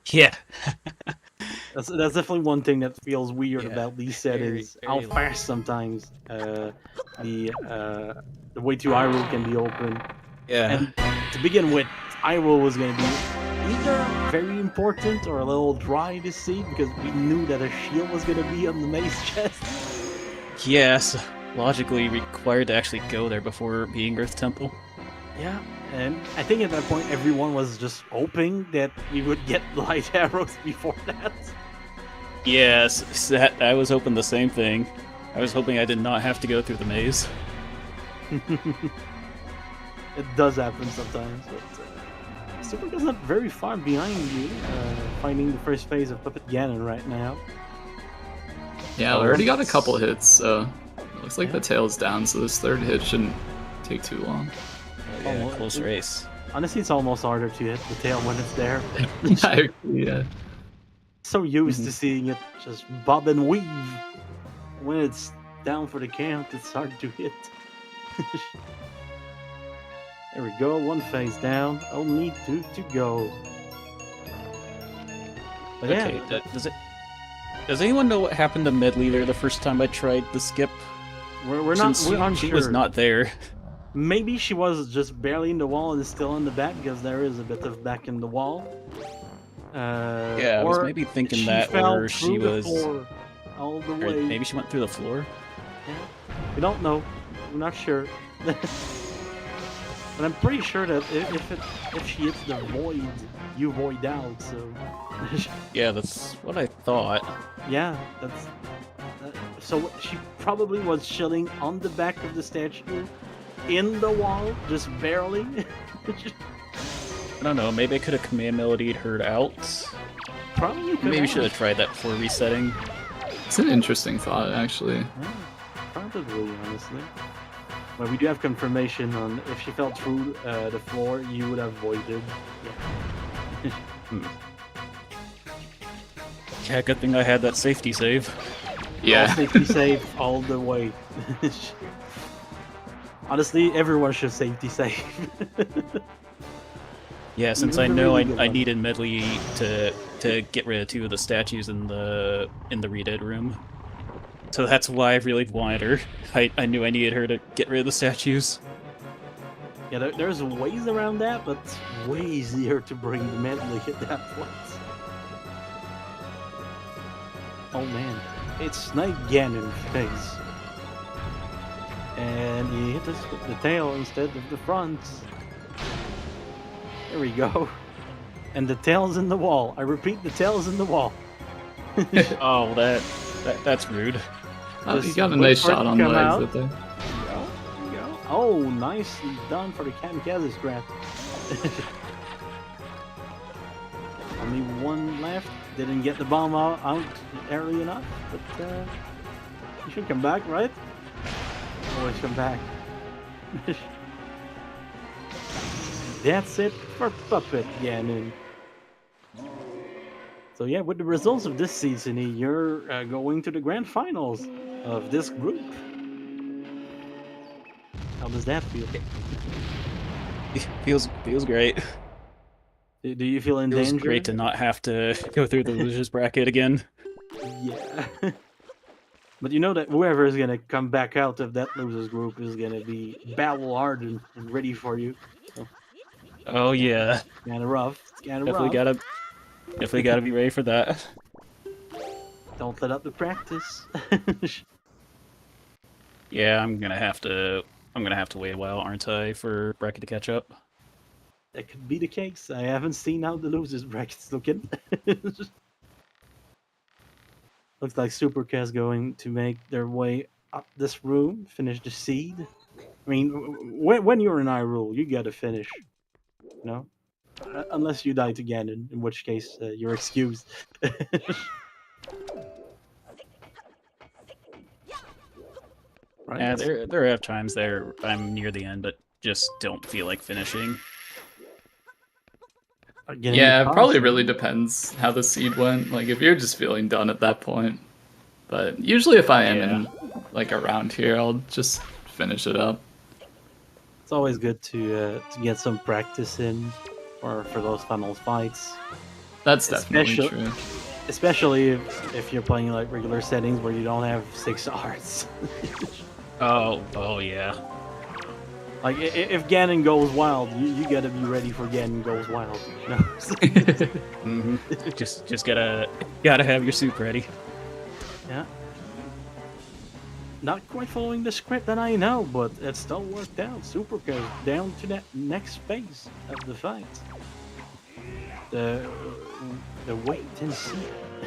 Yeah, that's definitely one thing that feels weird about these settings. How very fast sometimes the way to Hyrule can be open. yeah. And to begin with, Hyrule was going to be either very important or a little dry to see because we knew that a shield was going to be on the maze chest. Yes, logically required to actually go there before being Earth Temple. Yeah, and I think at that point everyone was just hoping that we would get light arrows before that. Yes, I was hoping the same thing. I was hoping I did not have to go through the maze. It does happen sometimes, but Superka's not very far behind you, finding the first phase of Puppet Ganon right now. Yeah, we already got a couple hits, so it looks like the tail's down, so this third hit shouldn't take too long. Yeah, close race. Honestly, it's almost harder to hit the tail when it's there. Yeah. So used to seeing it just bob and weave. When it's down for the count, it's hard to hit. There we go, one phase down, only 2 to go. But Okay, yeah, does anyone know what happened to Medley there the first time I tried the skip? we're Since unsure. she was not there. Maybe she was just barely in the wall and is still in the back because there is a bit of back in the wall. Yeah, I was or maybe thinking she that, fell or she through the was, floor all the or way. maybe she went through the floor. Yeah. We don't know. We're not sure. But I'm pretty sure that if she hits the void, you void out. So Yeah, that's what I thought. yeah, so she probably was chilling on the back of the statue, in the wall, just barely. I don't know, maybe I could have command melodied her out. Probably could Maybe have. should have tried that before resetting. It's an interesting thought, actually. Yeah, probably, honestly. But we do have confirmation on if she fell through the floor, you would have voided. Yeah. Yeah, good thing I had that safety save. All Yeah. safety save all the way. Honestly, everyone should safety save. Yeah, since You're I the know really good I one. needed Medley to get rid of 2 of the statues in the redead room. So that's why I really wanted her. I knew I needed her to get rid of the statues. Yeah, there's ways around that, but it's way easier to bring the medley at that point. Oh man, it's Snake Ganon phase. And he hit us with the tail instead of the front. There we go. And the tail's in the wall. I repeat, the tail's in the wall. Oh, that's rude. Oh, you Just got a wait nice for it shot to on the come legs out. with there. There you go. Oh, nicely done for the kamikaze scrap. Only one left. Didn't get the bomb out early enough, but you should come back, right? Always come back. That's it for Puppet Ganon. So yeah, with the results of this season, you're going to the grand finals of this group. How does that feel? Feels great. Do you feel in Feels danger? great to not have to go through the losers bracket again. Yeah. But you know that whoever is gonna come back out of that losers group is gonna be battle hardened and ready for you. So, Oh yeah, kind of rough. It's kind of definitely rough. gotta be ready for that. Don't let up the practice. Yeah, I'm gonna have to wait a while, aren't I, for bracket to catch up? That could be the case. I haven't seen how the losers brackets looking. Looks like Superka is going to make their way up this room, finish the seed. I mean, when you're in Hyrule, you gotta finish. You know? Unless you die to Ganon, in which case you're excused. Right? Yeah, there are times there I'm near the end, but just don't feel like finishing. Getting Yeah, the it probably cost. really depends how the seed went. Like, if you're just feeling done at that point. But usually if I am in, like, around here, I'll just finish it up. It's always good to get some practice in for those final fights. That's definitely Especially- true. Especially if you're playing like regular settings where you don't have 6 hearts. Oh yeah. Like if Ganon goes wild, you gotta be ready for Ganon goes wild. You know? Mm-hmm. Just gotta have your soup ready. Yeah. Not quite following the script that I know, but it still worked out. Superka is down to that next phase of the fight. The wait and see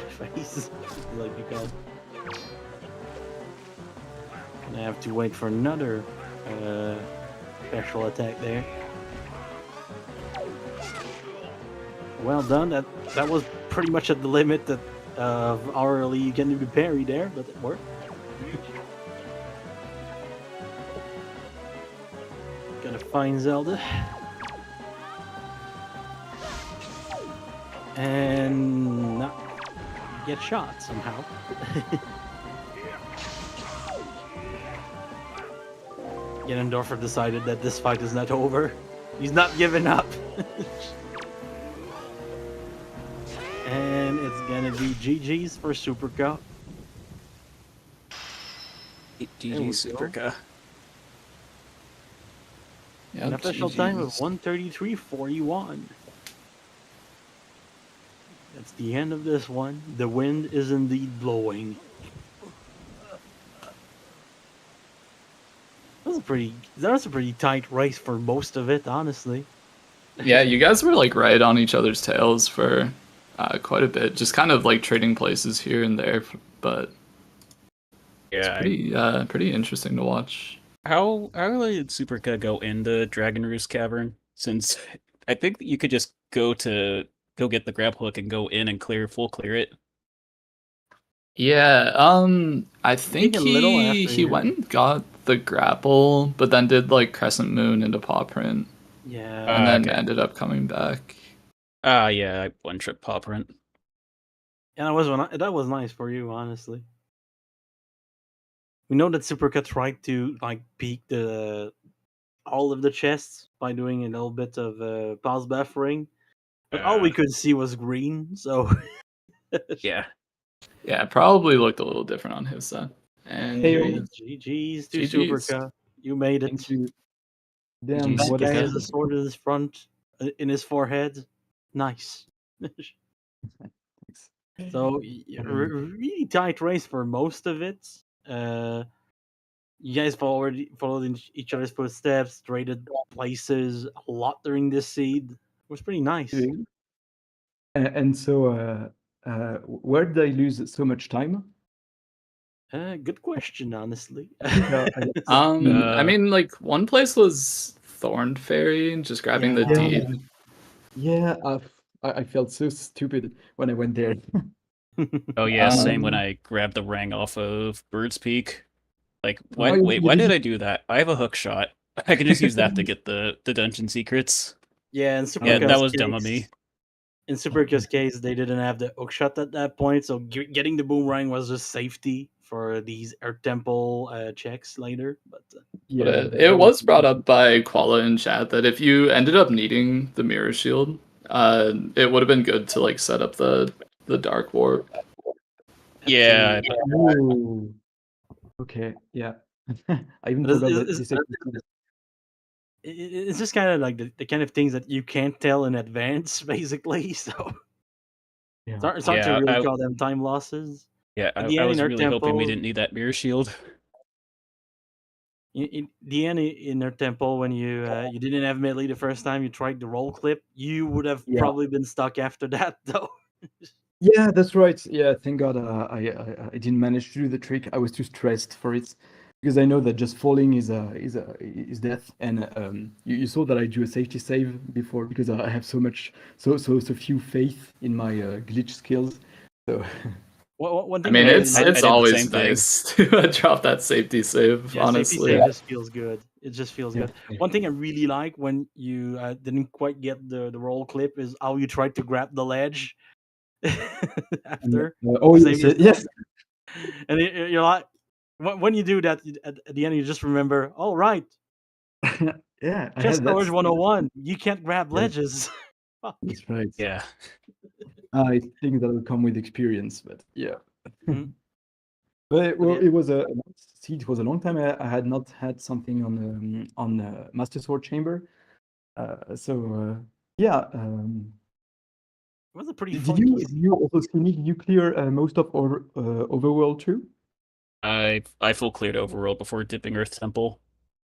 phase, like you call it. Gonna have to wait for another special attack there. Well done. That was pretty much at the limit that hourly you can do the parry there, but it worked. Gotta find Zelda. And not get shot somehow. Ganondorf decided that this fight is not over. He's not giving up. And it's gonna be GG's for Superka. GG Superka. An official time of 1:33:41. That's the end of this one. The wind is indeed blowing. That was a pretty tight race for most of it, honestly. Yeah, you guys were like right on each other's tails for quite a bit, just kind of like trading places here and there, but Yeah. it's pretty interesting to watch. How did Superka go into Dragon Roost Cavern? Since I think that you could just go get the grapple hook and go in and full clear it. Yeah, I think a little after he you. went and got the grapple, but then did like Crescent Moon into Paw Print, Yeah. and then okay. ended up coming back. Yeah, one trip Paw Print. Yeah, that was nice for you, honestly. We know that Superka tried to like peek all of the chests by doing a little bit of pause buffering, but all we could see was green. So Yeah. Yeah, it probably looked a little different on his side. And Hey, GG's to GG's. Superka. You made it. Thank you. Damn, GG's. what Guy I has a sword in his front, in his forehead. Nice. So really tight race for most of it. You guys followed in each other's footsteps, traded places a lot during this seed. It was pretty nice. And so, where did I lose so much time? Good question, honestly. I mean, like one place was Thorn Fairy, just grabbing the Yeah. deed. Yeah, I felt so stupid when I went there. Oh yeah, same when Um, I grabbed the rang off of Bird's Peak. Like, Oh, why? you Wait, why did didn't- I do that? I have a hook shot. I can just use that to get the dungeon secrets. Yeah, in Yeah, Superka's that was dumb of case- me. In Superka's case, they didn't have the hook shot at that point, so getting the boomerang was just safety for these Earth Temple checks later. But Yeah, But it was brought up by Qualla in chat that if you ended up needing the mirror shield, it would have been good to like set up the dark warp. Yeah, Oh. Okay, yeah. I even But forgot it's- that this existed. it's just kind of like the kind of things that you can't tell in advance, basically. So Yeah. it's hard to Yeah, really I- call them time losses. yeah. At I the end, was in Earth really hoping we Temple- didn't need that mirror shield. In the end, in Earth Temple, when you didn't have melee the first time you tried the roll clip, you would have Yeah. probably been stuck after that, though. Yeah, that's right. Yeah, thank God I didn't manage to do the trick. I was too stressed for it because I know that just falling is death. And you saw that I do a safety save before because I have so few faith in my glitch skills. So One I thing mean, I really it's like- I did the always same thing. nice to drop that safety save. yeah, honestly, safety save just feels good. It just feels yeah. good. One thing I really like when you didn't quite get the roll clip is how you tried to grab the ledge after. Oh Save yes, yourself. yes. And you're like, when you do that, at the end, you just remember, oh, right, Yeah, I just had that. Storage 101. You can't grab Yeah. ledges. Fuck. That's right. Yeah. I think that will come with experience, but yeah. Mhm. But yeah. it was it was a long time I had not had something on Master Sword Chamber. Yeah. It was a pretty Did fun you game. also Synii, did you clear most of Overworld too? I full cleared Overworld before dipping Earth Temple.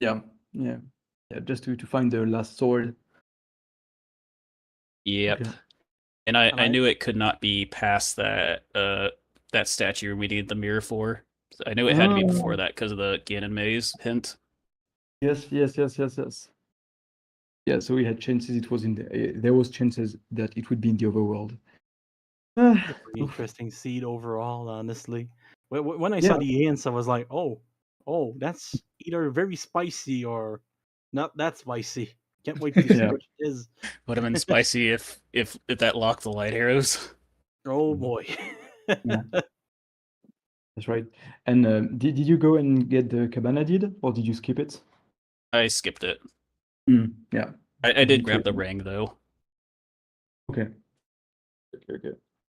Yeah. Just to find the last sword. Yep. Okay. And I Alright. knew it could not be past that statue we needed the mirror for. So I knew it had to be before that because of the Ganon Maze hint. Yes. Yeah, so we had chances. It was in the. There was chances that it would be in the overworld. It's a pretty Oof. interesting seed overall, honestly. When I saw Yeah. the ants, I was like, oh, that's either very spicy or not that spicy. Can't wait to see Yeah. what it is. Would have been spicy if that locked the light arrows. Oh boy. Yeah. That's right. And did you go and get the cabana deed, or did you skip it? I skipped it. Yeah. I did Me grab the too. ring though. Okay. Okay.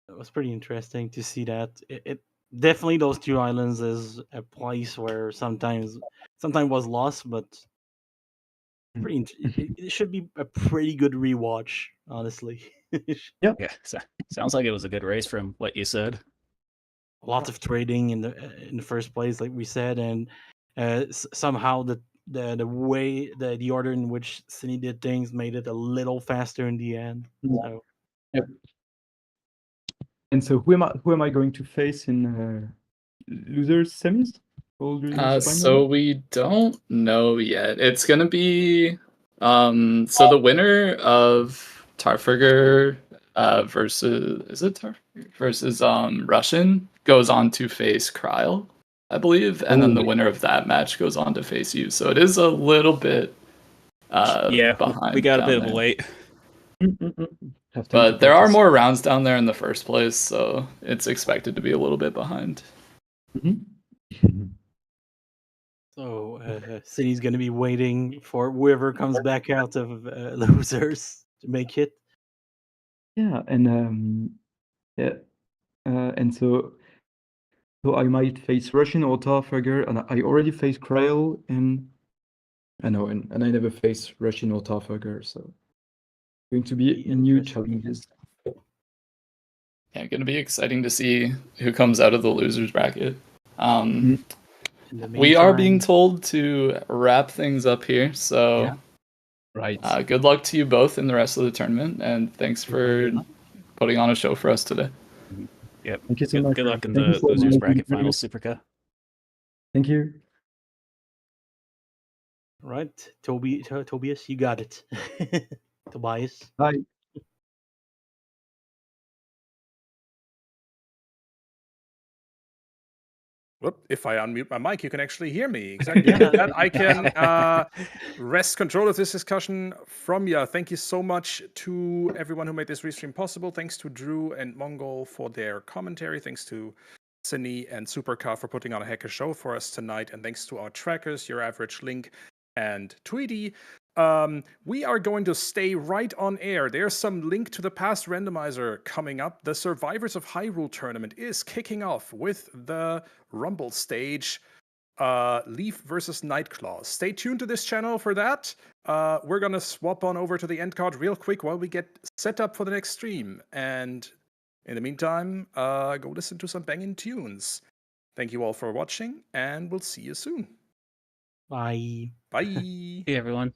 It was pretty interesting to see that. It definitely those two islands is a place where sometimes was lost, but pretty. It should be a pretty good rewatch, honestly. Yeah. Yeah, sounds like it was a good race from what you said. Lots of trading in the first place, like we said, and somehow the way the order in which Synii did things made it a little faster in the end. Yeah. So Yep. And so who am I going to face in losers semis? Or losers So final? we don't know yet. It's gonna be so the winner of Tarfurger versus Russian goes on to face Kryle, I believe, and then the winner of that match goes on to face you. So it is a little bit Yeah, behind we got a down bit of a there. wait. Have time to But there are practice. more rounds down there in the first place, so it's expected to be a little bit behind. So City's going to be waiting for whoever comes back out of losers to make it. Yeah, and and so I might face Russian or Tarfugger, and I already faced Krail, and I know, and I never faced Russian or Tarfugger, so going to be new challenges. Yeah, going to be exciting to see who comes out of the losers bracket. In the We are being meantime, told to wrap things up here, so Yeah. Right. good luck to you both in the rest of the tournament, and thanks for putting on a show for us today. Yep. Thank you so much. Good luck in Thank you the for losers inviting bracket me. finals, Superka. Thank you. right, Tobias, you got it. Tobias. Bye. Whoop, if I unmute my mic, you can actually hear me. Exactly. With that, I can wrest control of this discussion from you. Thank you so much to everyone who made this restream possible. Thanks to Drew and Mongol for their commentary. Thanks to Synii and Superka for putting on a hacker show for us tonight. And thanks to our trackers, Your Average Link and Tweety. We are going to stay right on air. There's some link to the past randomizer coming up. The Survivors of Hyrule tournament is kicking off with the Rumble stage, Leaf versus Nightclaw. Stay tuned to this channel for that. We're gonna swap on over to the end card real quick while we get set up for the next stream. And in the meantime, go listen to some banging tunes. Thank you all for watching, and we'll see you soon. Bye. Bye. Hey, everyone.